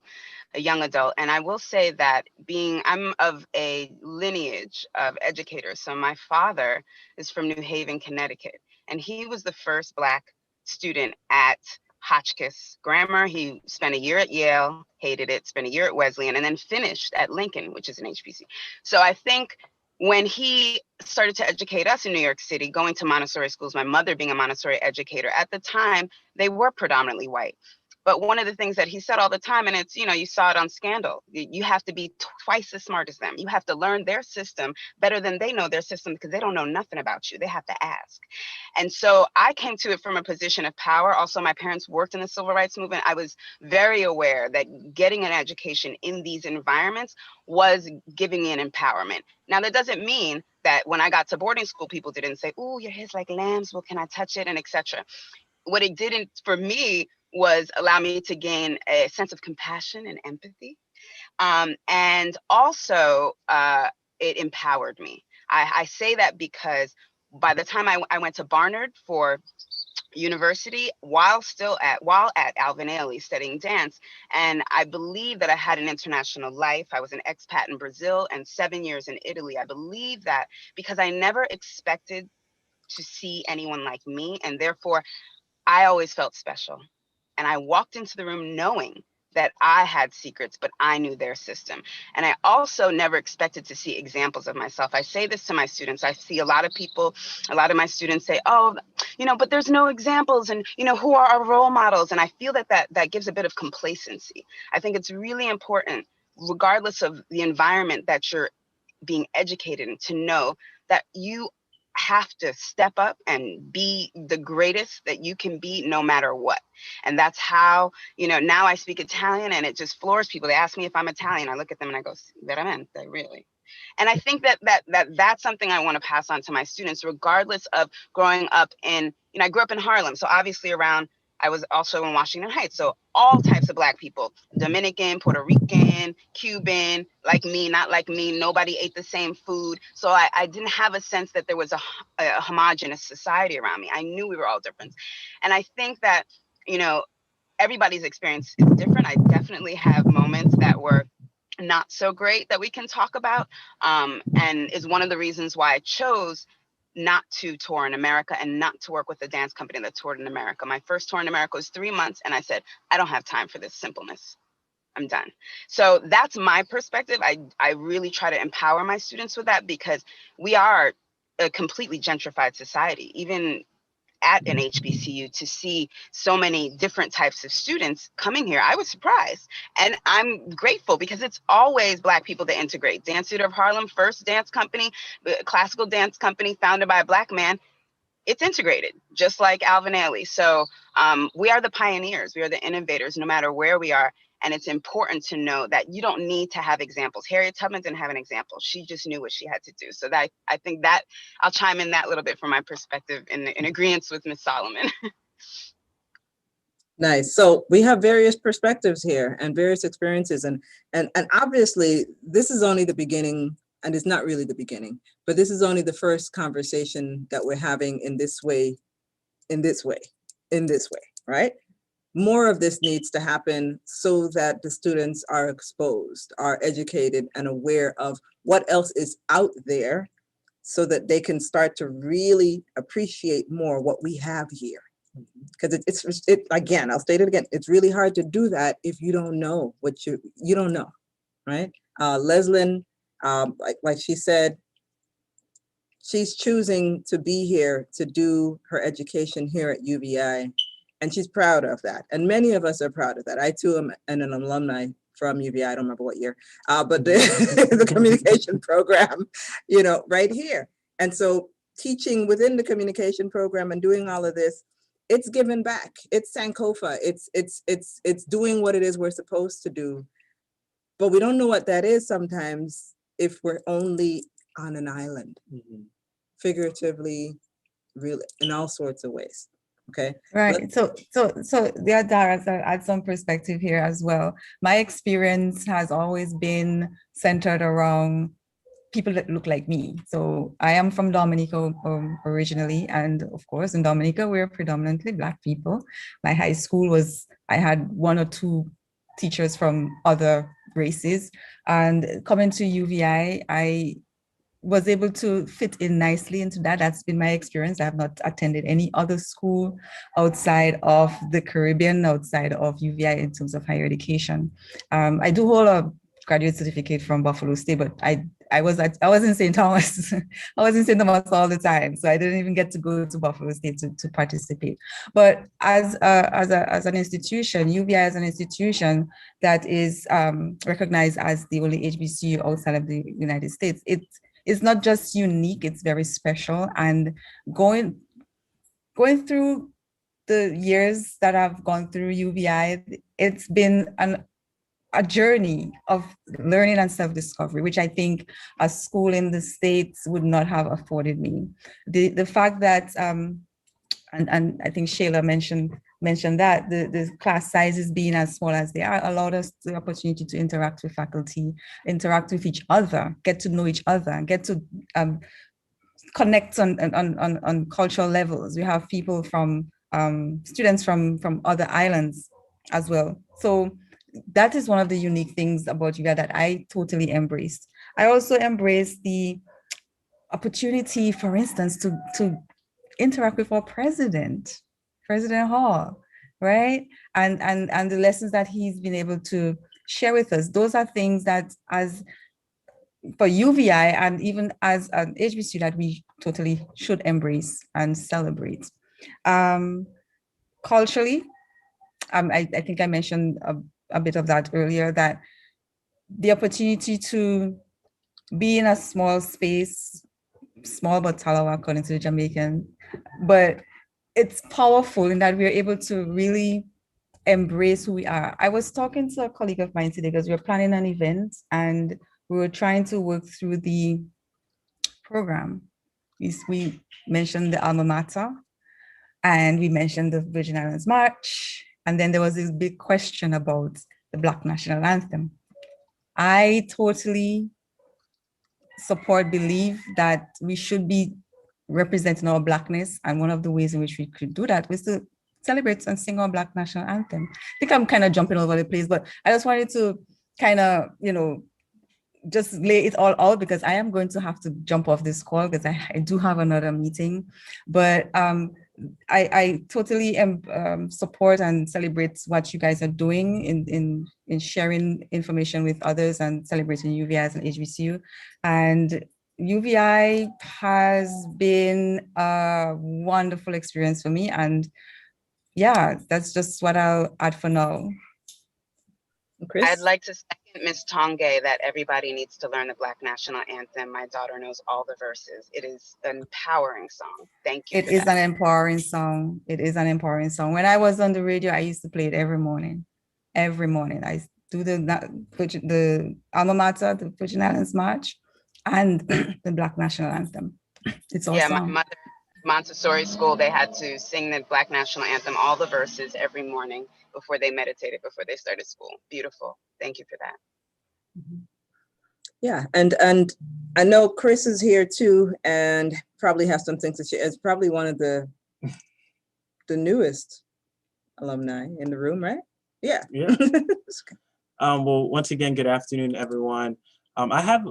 a young adult. And I will say that I'm of a lineage of educators. So my father is from New Haven, Connecticut, and he was the first Black student at Hotchkiss Grammar. He spent a year at Yale, hated it, spent a year at Wesleyan, and then finished at Lincoln, which is an HBCU. So I think when he started to educate us in New York City, going to Montessori schools, my mother being a Montessori educator, at the time, they were predominantly white. But one of the things that he said all the time, and it's, you know, you saw it on Scandal, you have to be twice as smart as them. You have to learn their system better than they know their system, because they don't know nothing about you. They have to ask. And so I came to it from a position of power. Also, my parents worked in the civil rights movement. I was very aware that getting an education in these environments was giving me an empowerment. Now, that doesn't mean that when I got to boarding school, people didn't say, "Oh, your hair's like lambs. Well, can I touch it?" and etc. What it didn't for me was allow me to gain a sense of compassion and empathy. And also, it empowered me. I say that because by the time I went to Barnard for university, while at Alvin Ailey studying dance, and I believe that I had an international life. I was an expat in Brazil and 7 years in Italy. I believe that because I never expected to see anyone like me, and therefore I always felt special. And I walked into the room knowing that I had secrets, but I knew their system. And I also never expected to see examples of myself. I say this to my students. I see a lot of people, a lot of my students say, "Oh, you know, but there's no examples, and, you know, who are our role models?" And I feel that gives a bit of complacency. I think it's really important, regardless of the environment that you're being educated in, to know that you have to step up and be the greatest that you can be, no matter what. And that's how, you know, now I speak Italian and it just floors people. They ask me if I'm Italian. I look at them and I go, "Veramente, really?" And I think that's something I want to pass on to my students, regardless of growing up in, you know, I grew up in Harlem. So obviously I was also in Washington Heights. So all types of Black people, Dominican, Puerto Rican, Cuban, like me, not like me. Nobody ate the same food. So I didn't have a sense that there was a homogenous society around me. I knew we were all different. And I think that, you know, everybody's experience is different. I definitely have moments that were not so great that we can talk about, and is one of the reasons why I chose not to tour in America and not to work with a dance company that toured in America. My first tour in America was 3 months, and I said, I don't have time for this simpleness. I'm done. So that's my perspective. I really try to empower my students with that, because we are a completely gentrified society. Even at an HBCU, to see so many different types of students coming here, I was surprised. And I'm grateful, because it's always Black people that integrate. Dance Theater of Harlem, first dance company, classical dance company founded by a Black man. It's integrated, just like Alvin Ailey. So we are the pioneers, we are the innovators, no matter where we are. And it's important to know that you don't need to have examples. Harriet Tubman didn't have an example. She just knew what she had to do. So that I think that I'll chime in that little bit from my perspective in agreement with Ms. Solomon. Nice. So we have various perspectives here and various experiences, and obviously this is only the beginning, and it's not really the beginning, but this is only the first conversation that we're having in this way, right? More of this needs to happen so that the students are exposed, are educated, and aware of what else is out there, so that they can start to really appreciate more what we have here. Because again, I'll state it again, it's really hard to do that if you don't know what you don't know, right? Leslyn, like she said, she's choosing to be here to do her education here at UVI. And she's proud of that. And many of us are proud of that. I too am an alumni from UVI, I don't remember what year, but the communication program, right here. And so teaching within the communication program and doing all of this, it's given back. It's Sankofa. It's doing what it is we're supposed to do. But we don't know what that is sometimes if we're only on an island, figuratively, really, in all sorts of ways. Okay. Right. So there, Dara, so add some perspective here as well. My experience has always been centered around people that look like me. So I am from Dominica originally, and of course in Dominica we're predominantly Black people. My high school I had one or two teachers from other races, and coming to UVI, I was able to fit in nicely into that. That's been my experience. I have not attended any other school outside of the Caribbean, outside of UVI in terms of higher education. I do hold a graduate certificate from Buffalo State, but I was in St. Thomas. I was in St. Thomas all the time, so I didn't even get to go to Buffalo State to participate. But as an institution, UVI is an institution that is recognized as the only HBCU outside of the United States. It's not just unique, it's very special. And going through the years that I've gone through UVI, it's been a journey of learning and self-discovery, which I think a school in the States would not have afforded me. The fact that, and I think Shayla mentioned that the class sizes being as small as they are allowed us the opportunity to interact with faculty, interact with each other, get to know each other, get to connect on cultural levels. We have people from students from other islands as well. So that is one of the unique things about UVI that I totally embraced. I also embraced the opportunity, for instance, to interact with our President Hall, right? And the lessons that he's been able to share with us. Those are things that for UVI and even as an HBCU that we totally should embrace and celebrate. Culturally, I think I mentioned a bit of that earlier, that the opportunity to be in a small space, small but talawa according to the Jamaican, but it's powerful in that we're able to really embrace who we are. I was talking to a colleague of mine today because we were planning an event and we were trying to work through the program. We mentioned the alma mater and we mentioned the Virgin Islands March. And then there was this big question about the Black National Anthem. I totally believe that we should be representing our Blackness. And one of the ways in which we could do that was to celebrate and sing our Black National Anthem. I think I'm kind of jumping over the place, but I just wanted to kind of, just lay it all out because I am going to have to jump off this call because I do have another meeting. But I totally support and celebrate what you guys are doing in sharing information with others and celebrating UVI as an HBCU. And UVI has been a wonderful experience for me. And yeah, that's just what I'll add for now. Chris? I'd like to second Ms. Tongay that everybody needs to learn the Black National Anthem. My daughter knows all the verses. It is an empowering song. Thank you. It is an empowering song. It is an empowering song. When I was on the radio, I used to play it every morning. Every morning. I do the alma mater, the Virgin Islands March, and the Black National Anthem. It's awesome. Yeah, my mother, Montessori school, they had to sing the Black National Anthem, all the verses every morning before they meditated, before they started school. Beautiful. Thank you for that. Yeah, and I know Chris is here too, and probably has some things to share. It's probably one of the newest alumni in the room, right? Yeah. Yeah. Well, once again, good afternoon, everyone. I have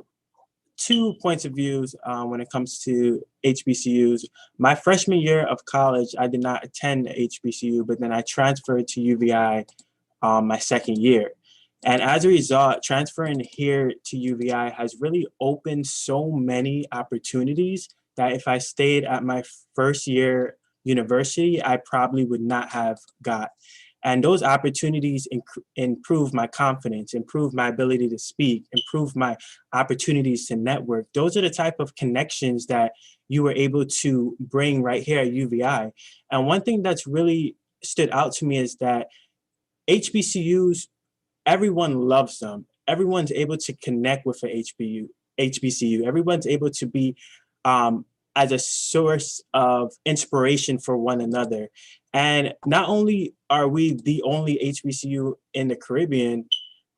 2 points of views when it comes to HBCUs. My freshman year of college, I did not attend HBCU, but then I transferred to UVI my second year. And as a result, transferring here to UVI has really opened so many opportunities that if I stayed at my first year university, I probably would not have got. And those opportunities improve my confidence, improve my ability to speak, improve my opportunities to network. Those are the type of connections that you were able to bring right here at UVI. And one thing that's really stood out to me is that HBCUs, everyone loves them. Everyone's able to connect with an HBCU. Everyone's able to be as a source of inspiration for one another. And not only are we the only HBCU in the Caribbean,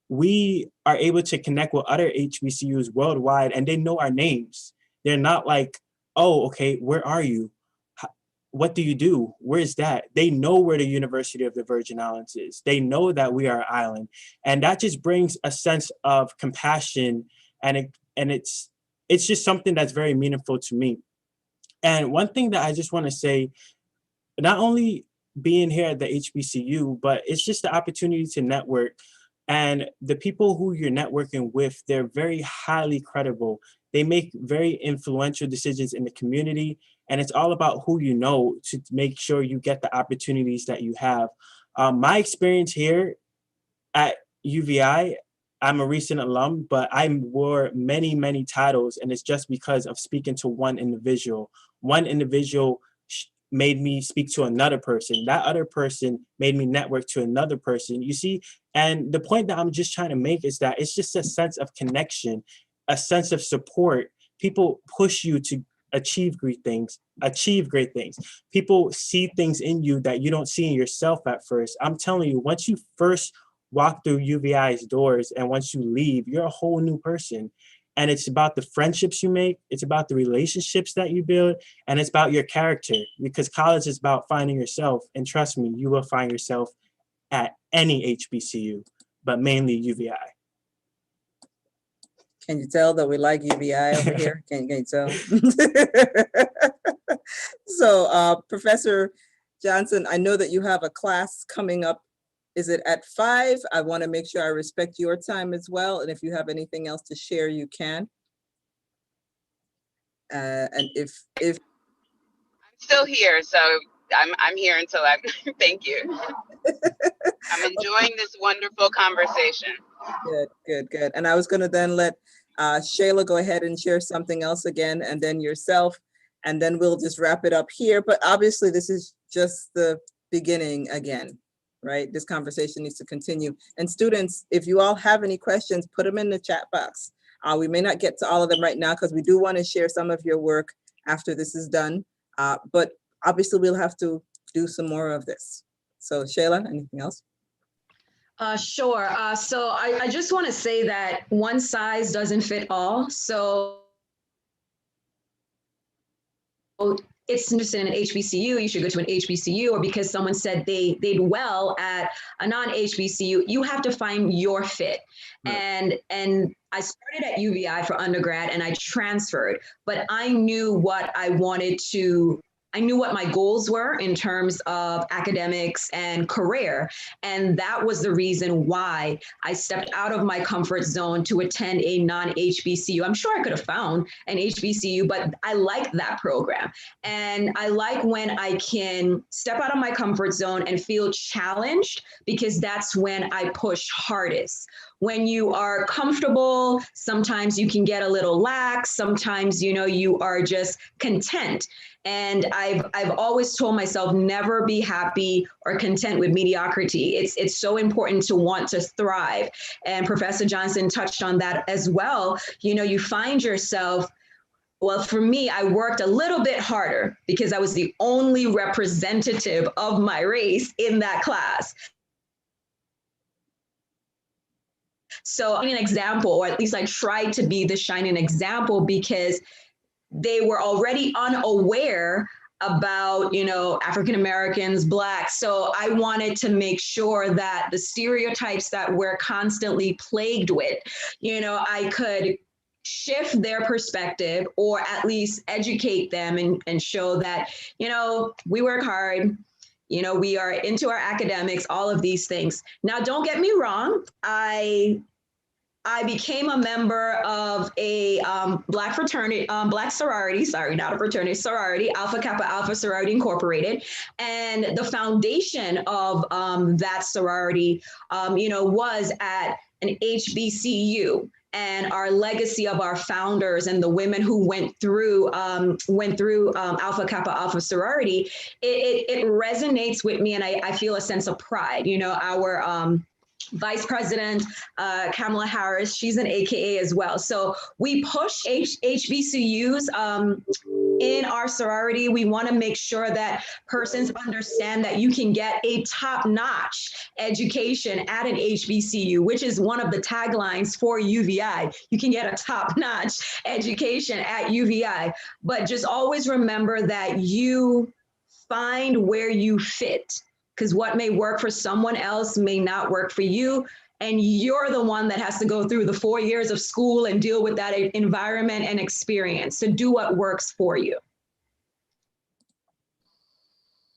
we are able to connect with other HBCUs worldwide, and they know our names. They're not like, oh, okay, where are you? What do you do? Where's that? They know where the University of the Virgin Islands is. They know that we are an island. And that just brings a sense of compassion, and it's just something that's very meaningful to me. And one thing that I just want to say, not only being here at the HBCU, but it's just the opportunity to network. And the people who you're networking with, they're very highly credible. They make very influential decisions in the community. And it's all about who you know to make sure you get the opportunities that you have. My experience here at UVI, I'm a recent alum, but I wore many, many titles. And it's just because of speaking to one individual. One individual made me speak to another person. That other person made me network to another person, you see? And the point that I'm just trying to make is that it's just a sense of connection, a sense of support. People push you to achieve great things. People see things in you that you don't see in yourself at first. I'm telling you, once you first walk through UVI's doors and once you leave, you're a whole new person. And it's about the friendships you make, it's about the relationships that you build, and it's about your character, because college is about finding yourself. And trust me, you will find yourself at any HBCU, but mainly UVI. Can you tell that we like UVI over here? Can you tell? So, Professor Johnson, I know that you have a class coming up. Is it at 5? I want to make sure I respect your time as well. And if you have anything else to share, you can. And if I'm still here, so I'm here until I thank you. I'm enjoying this wonderful conversation. Good. And I was going to then let Shayla go ahead and share something else again, and then yourself, and then we'll just wrap it up here. But obviously, this is just the beginning again. Right? This conversation needs to continue. And students, if you all have any questions, put them in the chat box. We may not get to all of them right now because we do want to share some of your work after this is done. But obviously we'll have to do some more of this. So Shayla, anything else? Sure. So I just want to say that one size doesn't fit all. So it's interested in an HBCU, you should go to an HBCU, or because someone said they did well at a non-HBCU, you have to find your fit. Right. And I started at UVI for undergrad and I transferred, but I knew what I wanted to, I knew what my goals were in terms of academics and career. And that was the reason why I stepped out of my comfort zone to attend a non-HBCU. I'm sure I could have found an HBCU, but I like that program. And I like when I can step out of my comfort zone and feel challenged, because that's when I push hardest. When you are comfortable, sometimes you can get a little lax. Sometimes, you are just content. And I've always told myself, never be happy or content with mediocrity. It's so important to want to thrive. And Professor Johnson touched on that as well. You find yourself, well, for me, I worked a little bit harder because I was the only representative of my race in that class. So an example, or at least I tried to be the shining example, because they were already unaware about, African Americans, Blacks. So I wanted to make sure that the stereotypes that we're constantly plagued with, I could shift their perspective, or at least educate them and show that, we work hard. We are into our academics, all of these things. Now, don't get me wrong. I I became a member of a Black fraternity, Black sorority, sorry, not a fraternity, sorority, Alpha Kappa Alpha Sorority Incorporated. And the foundation of that sorority, was at an HBCU. And our legacy of our founders and the women who went through Alpha Kappa Alpha sorority, it resonates with me, and I feel a sense of pride. Our Vice President Kamala Harris, she's an AKA as well. So we push HBCUs in our sorority. We want to make sure that persons understand that you can get a top-notch education at an HBCU, which is one of the taglines for UVI. You can get a top-notch education at UVI, but just always remember that you find where you fit, because what may work for someone else may not work for you. And you're the one that has to go through the 4 years of school and deal with that environment and experience. So do what works for you.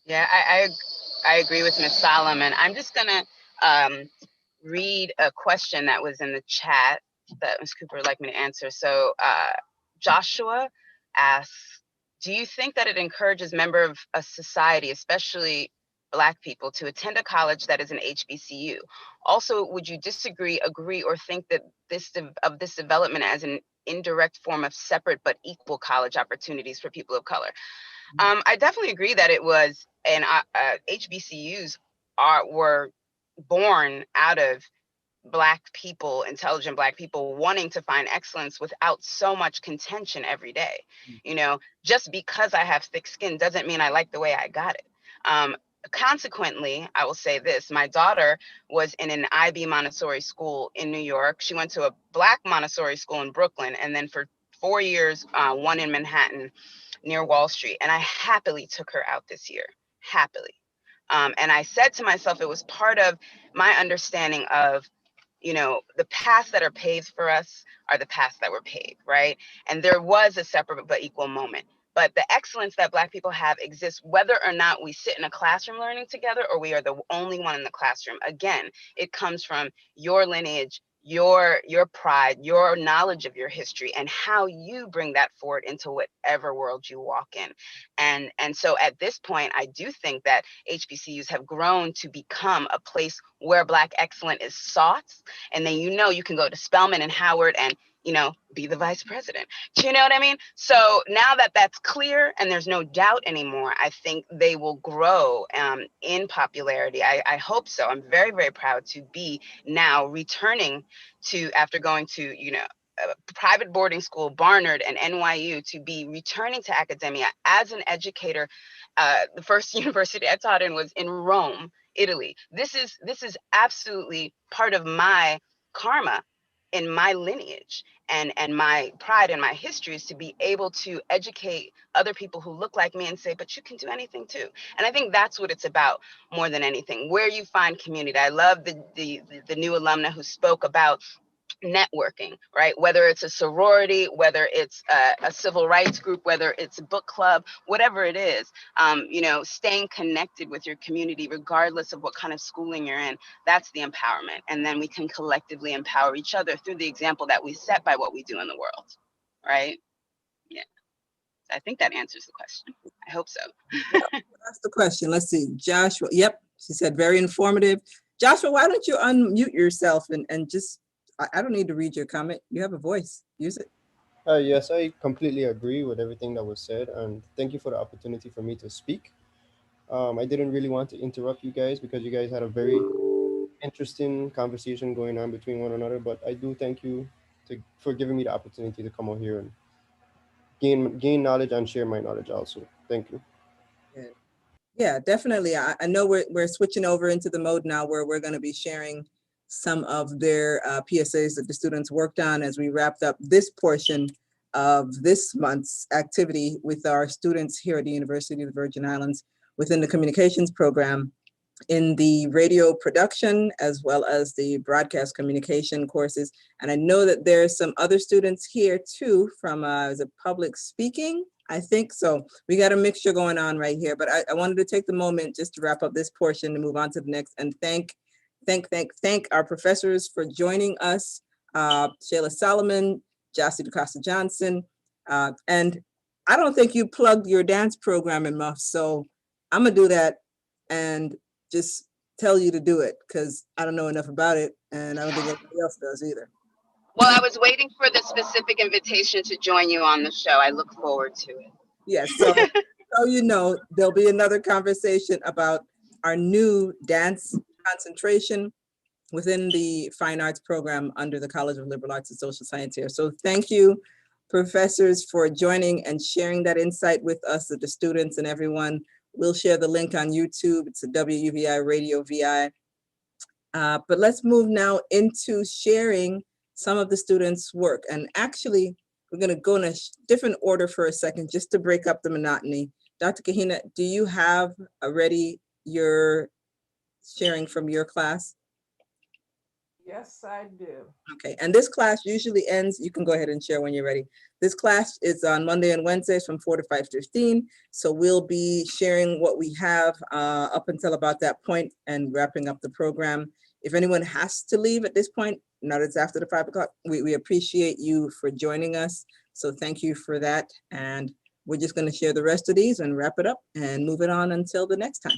Yeah, I agree with Ms. Solomon. I'm just gonna read a question that was in the chat that Ms. Cooper would like me to answer. So Joshua asks, do you think that it encourages members of a society, especially Black people, to attend a college that is an HBCU? Also, would you disagree, agree, or think that this development as an indirect form of separate but equal college opportunities for people of color? I definitely agree that it was, and HBCUs were born out of Black people, intelligent Black people wanting to find excellence without so much contention every day. Just because I have thick skin doesn't mean I like the way I got it. Consequently, I will say this, my daughter was in an IB Montessori school in New York. She went to a Black Montessori school in Brooklyn, and then for 4 years, one in Manhattan near Wall Street. And I happily took her out this year, happily. And I said to myself, it was part of my understanding of, the paths that are paved for us are the paths that were paved, right? And there was a separate but equal moment. But the excellence that Black people have exists whether or not we sit in a classroom learning together or we are the only one in the classroom. Again, it comes from your lineage, your pride, your knowledge of your history, and how you bring that forward into whatever world you walk in. And so at this point, I do think that HBCUs have grown to become a place where Black excellence is sought. And then you can go to Spelman and Howard and be the vice president. Do you know what I mean? So now that that's clear and there's no doubt anymore, I think they will grow in popularity. I hope so. I'm very, very proud to be now returning to, after going to, a private boarding school, Barnard and NYU, to be returning to academia as an educator. The first university I taught in was in Rome, Italy. This is absolutely part of my karma in my lineage and my pride and my history is to be able to educate other people who look like me and say, but you can do anything too. And I think that's what it's about more than anything, where you find community. I love the new alumna who spoke about networking, right? Whether it's a sorority, whether it's a civil rights group, whether it's a book club, whatever it is, staying connected with your community, regardless of what kind of schooling you're in, that's the empowerment. And then we can collectively empower each other through the example that we set by what we do in the world, right? Yeah. I think that answers the question. I hope so. That's the question. Let's see. Joshua, yep, she said very informative. Joshua, why don't you unmute yourself and just, I don't need to read your comment. You have a voice. Use it. Yes, I completely agree with everything that was said, and thank you for the opportunity for me to speak. I didn't really want to interrupt you guys because you guys had a very interesting conversation going on between one another, but I do thank you for giving me the opportunity to come out here and gain knowledge and share my knowledge also. Thank you. Yeah, definitely. I know we're switching over into the mode now where we're going to be sharing some of their PSAs that the students worked on as we wrapped up this portion of this month's activity with our students here at the University of the Virgin Islands within the communications program in the radio production as well as the broadcast communication courses. And I know that there's some other students here too from is it public speaking? I think so. We got a mixture going on right here, but I wanted to take the moment just to wrap up this portion and move on to the next and thank our professors for joining us Shayla Solomon, Jocelyn DaCosta Johnson. And I don't think you plugged your dance program enough, so I'm gonna do that and just tell you to do it because I don't know enough about it, and I don't think anybody else does either. Well, I was waiting for the specific invitation to join you on the show. I look forward to it. Yes, so you know, there'll be another conversation about our new dance concentration within the fine arts program under the College of Liberal Arts and Social Science here. So thank you, professors, for joining and sharing that insight with us, the students and everyone. We'll share the link on YouTube. It's a WUVI Radio VI. But let's move now into sharing some of the students' work. And actually, we're gonna go in a different order for a second, just to break up the monotony. Dr. Kahina, do you have already your sharing from your class? Yes, I do. Okay, and this class usually ends, you can go ahead and share when you're ready. This class is on Monday and Wednesdays from 4 to 5:15. So we'll be sharing what we have up until about that point and wrapping up the program. If anyone has to leave at this point, now that it's after the 5 o'clock, we appreciate you for joining us. So thank you for that. And we're just gonna share the rest of these and wrap it up and move it on until the next time.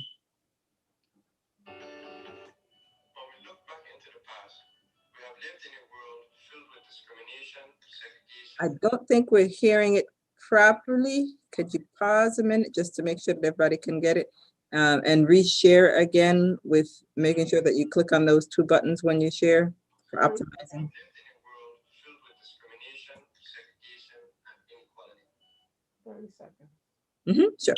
I don't think we're hearing it properly. Could you pause a minute just to make sure that everybody can get it? And reshare again with making sure that you click on those 2 buttons when you share for optimizing. 30 seconds. Sure.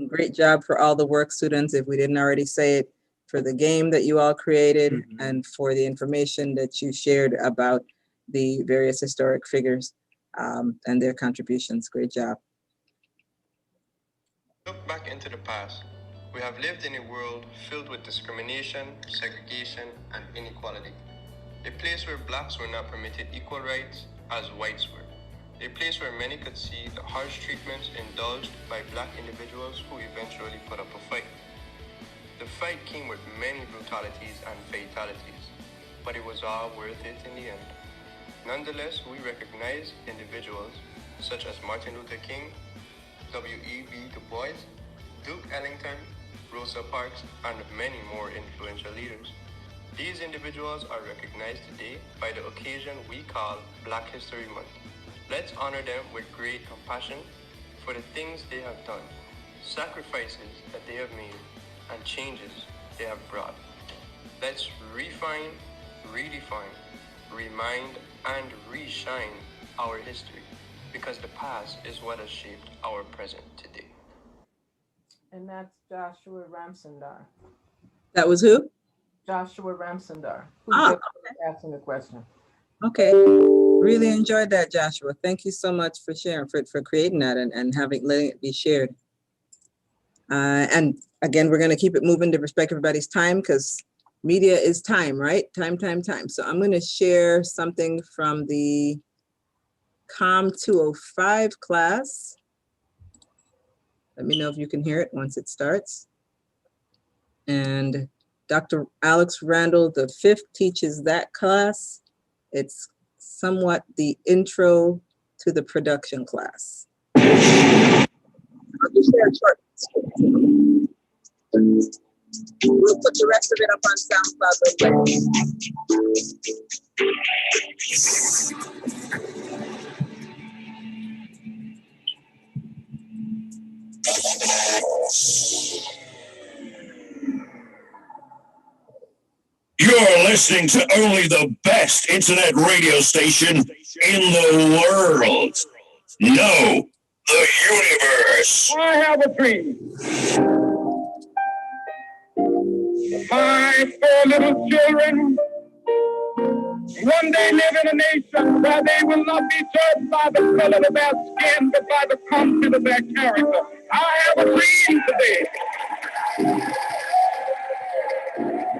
Great job for all the work, students. If we didn't already say it, for the game that you all created and for the information that you shared about the various historic figures and their contributions. Great job. Look back into the past. We have lived in a world filled with discrimination, segregation, and inequality. A place where blacks were not permitted equal rights as whites were. A place where many could see the harsh treatments indulged by black individuals who eventually put up a fight. The fight came with many brutalities and fatalities, but it was all worth it in the end. Nonetheless, we recognize individuals such as Martin Luther King, W.E.B. Du Bois, Duke Ellington, Rosa Parks, and many more influential leaders. These individuals are recognized today by the occasion we call Black History Month. Let's honor them with great compassion for the things they have done, sacrifices that they have made, and changes they have brought. Let's refine, redefine, remind, and reshine our history, because the past is what has shaped our present today. And that's Joshua Ramsandar. That was who? Joshua Ramsandar, who's Oh, asking the question. Okay, really enjoyed that, Joshua. Thank you so much for sharing, for creating that and letting it be shared. And again, we're gonna keep it moving to respect everybody's time because media is time, right? Time. So I'm gonna share something from the COM 205 class. Let me know if you can hear it once it starts. And Dr. Alex Randall, the 5th, teaches that class. It's somewhat the intro to the production class. I'll just share a short. We'll put the rest of it up on SoundCloud You're listening to only the best internet radio station in the world. No, the universe. I have a dream. My 4 little children one day live in a nation where they will not be judged by the color of their skin, but by the content of their character. I have a dream today.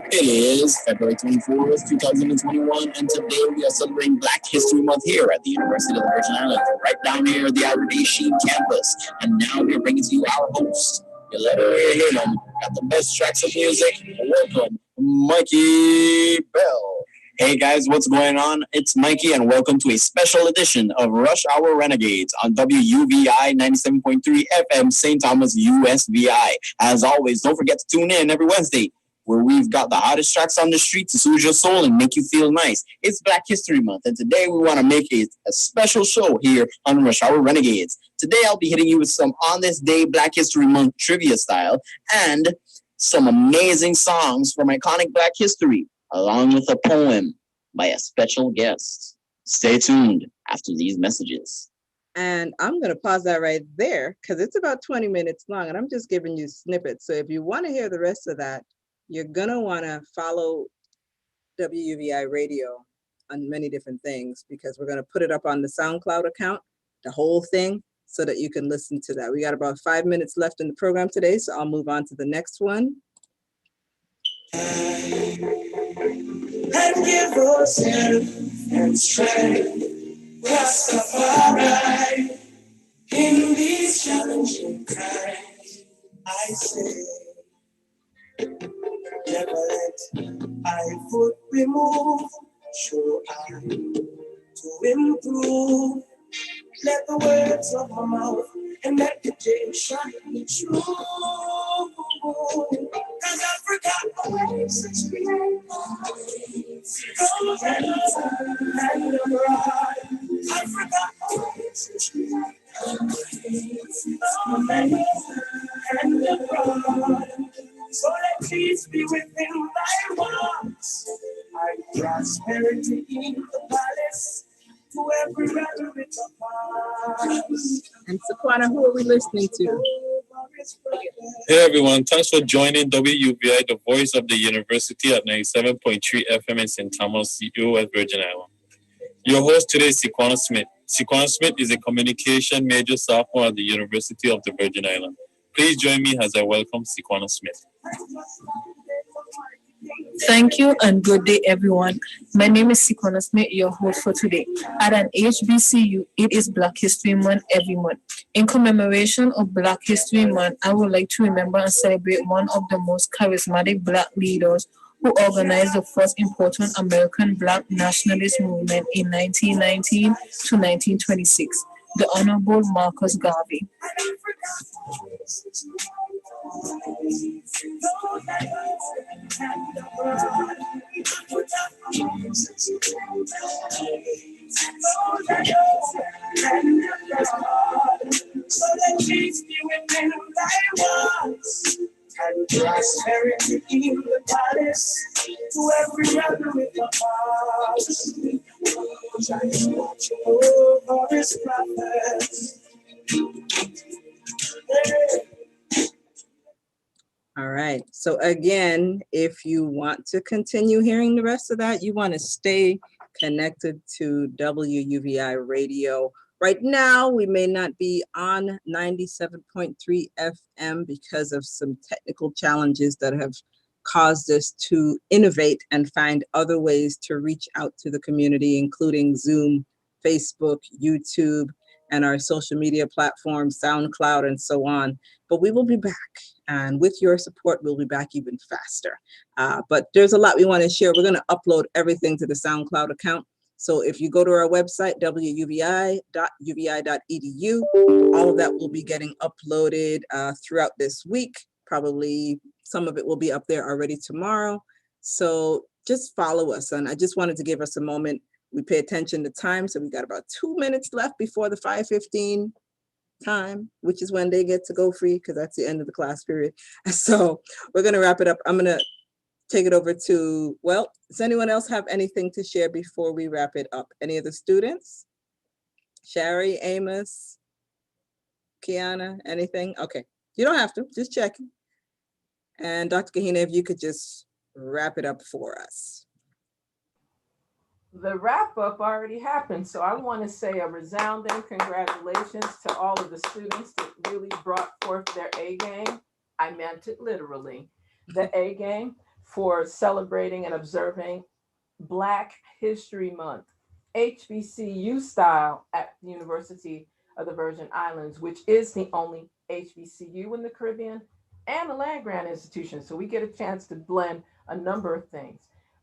It is February 24th, 2021, and today we are celebrating Black History Month here at the University of the Virgin Islands, right down here at the Albert A. Sheen campus. And now we're bringing to you our host, You let her hear them. Got the best tracks of music. Welcome, Mikey Bell. Hey guys, what's going on? It's Mikey and welcome to a special edition of Rush Hour Renegades on WUVI 97.3 FM St. Thomas USVI. As always, don't forget to tune in every Wednesday where we've got the hottest tracks on the street to soothe your soul and make you feel nice. It's Black History Month, and today we want to make a special show here on Rush Hour Renegades. Today I'll be hitting you with some On This Day Black History Month trivia style and some amazing songs from iconic Black history, along with a poem by a special guest. Stay tuned after these messages. And I'm going to pause that right there because it's about 20 minutes long and I'm just giving you snippets. So if you want to hear the rest of that, you're going to want to follow WUVI radio on many different things because we're going to put it up on the SoundCloud account, the whole thing, so that you can listen to that. We got about 5 minutes left in the program today, so I'll move on to the next one. And give us health and strength, Rastafari, in these challenging times. I say, never let I foot remove, show I to improve. Let the words of my mouth and meditation be true. Cause Africa awaits its come and abroad. Africa awaits its come and abroad. So let peace be within thy walls, and prosperity in the palace. To every bit of us. And Sequana, who are we listening to? Hey everyone, thanks for joining WUVI, the voice of the university at 97.3 FM in St. Thomas, West Virgin Island. Your host today is Sequana Smith. Sequana Smith is a communication major sophomore at the University of the Virgin Islands. Please join me as I welcome Sequana Smith. Thank you and good day, everyone. My name is Sequana Smith, your host for today. At an HBCU, it is Black History Month every month. In commemoration of Black History Month, I would like to remember and celebrate one of the most charismatic Black leaders who organized the first important American Black nationalist movement in 1919 to 1926, the Honorable Marcus Garvey. So let peace be within thy walls, and prosperity in the palace. To every other with the heart, oh, for his prophets. All right. So again, if you want to continue hearing the rest of that, you want to stay connected to WUVI radio. Right now, we may not be on 97.3 FM because of some technical challenges that have caused us to innovate and find other ways to reach out to the community, including Zoom, Facebook, YouTube, and our social media platforms, SoundCloud, and so on. But we will be back. And with your support, we'll be back even faster. But there's a lot we want to share. We're going to upload everything to the SoundCloud account. So if you go to our website, wuvi.uvi.edu, all of that will be getting uploaded throughout this week. Probably some of it will be up there already tomorrow. So just follow us. And I just wanted to give us a moment. We pay attention to time. So we got about 2 minutes left before the 5:15 time, which is when they get to go free because that's the end of the class period. So we're going to wrap it up. I'm going to take it over to, well, does anyone else have anything to share before we wrap it up? Any of the students? Shari, Amos, Kiana, anything? Okay, you don't have to, just checking. And Dr. Kahina, if you could just wrap it up for us. The wrap up already happened, so I want to say a resounding congratulations to all of the students that really brought forth their A game. I meant it literally, the A game, for celebrating and observing Black History Month, HBCU style at the University of the Virgin Islands, which is the only HBCU in the Caribbean and a land-grant institution. So we get a chance to blend a number of things.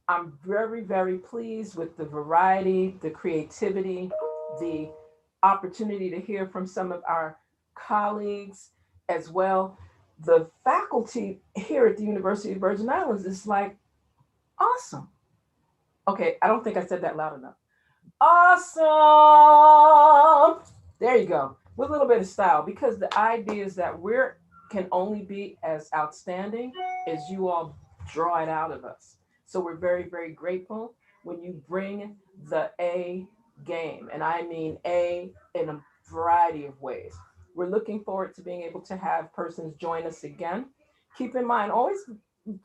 I'm very, very pleased with the variety, the creativity, the opportunity to hear from some of our colleagues as well. The faculty here at the University of Virgin Islands is like awesome. Okay, I don't think I said that loud enough. Awesome. There you go. With a little bit of style, because the idea is that we're can only be as outstanding as you all draw it out of us. So we're very, very grateful when you bring the A game, and I mean A in a variety of ways. We're looking forward to being able to have persons join us again. Keep in mind, always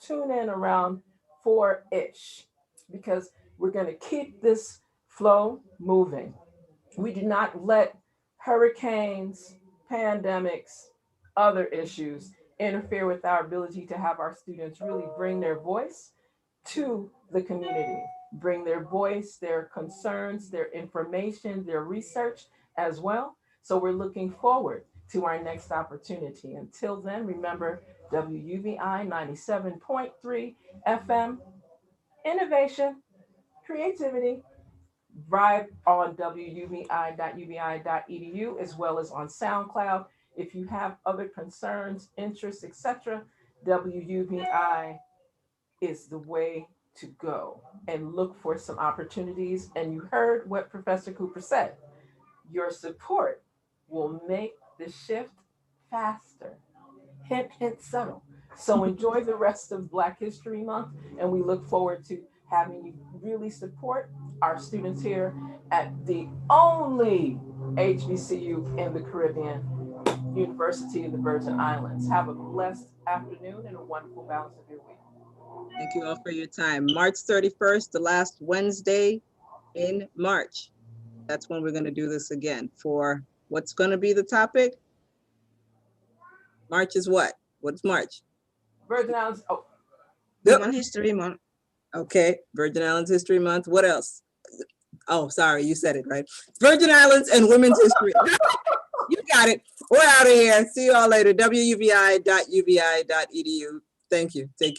tune in around 4-ish, because we're going to keep this flow moving. We do not let hurricanes, pandemics, other issues interfere with our ability to have our students really bring their voice to the community, bring their voice, their concerns, their information, their research as well. So we're looking forward to our next opportunity. Until then, remember WUVI 97.3 FM, innovation, creativity, Vibe on wuvi.uvi.edu as well as on SoundCloud. If you have other concerns, interests, etc., WUVI is the way to go, and look for some opportunities. And you heard what Professor Cooper said. Your support will make the shift faster. Hint, hint, subtle. So enjoy the rest of Black History Month, and we look forward to having you really support our students here at the only HBCU in the Caribbean, University of the Virgin Islands. Have a blessed afternoon and a wonderful balance of your week. Thank you all for your time. March 31st, the last Wednesday in March. That's when we're going to do this again. For what's going to be the topic? March is what? What's March? Virgin Islands. Oh. Women's History Month. Okay, Virgin Islands History Month. What else? Oh, sorry, you said it right. Virgin Islands and Women's History. You got it. We're out of here. See you all later. wuvi.uvi.edu. Thank you. Take care.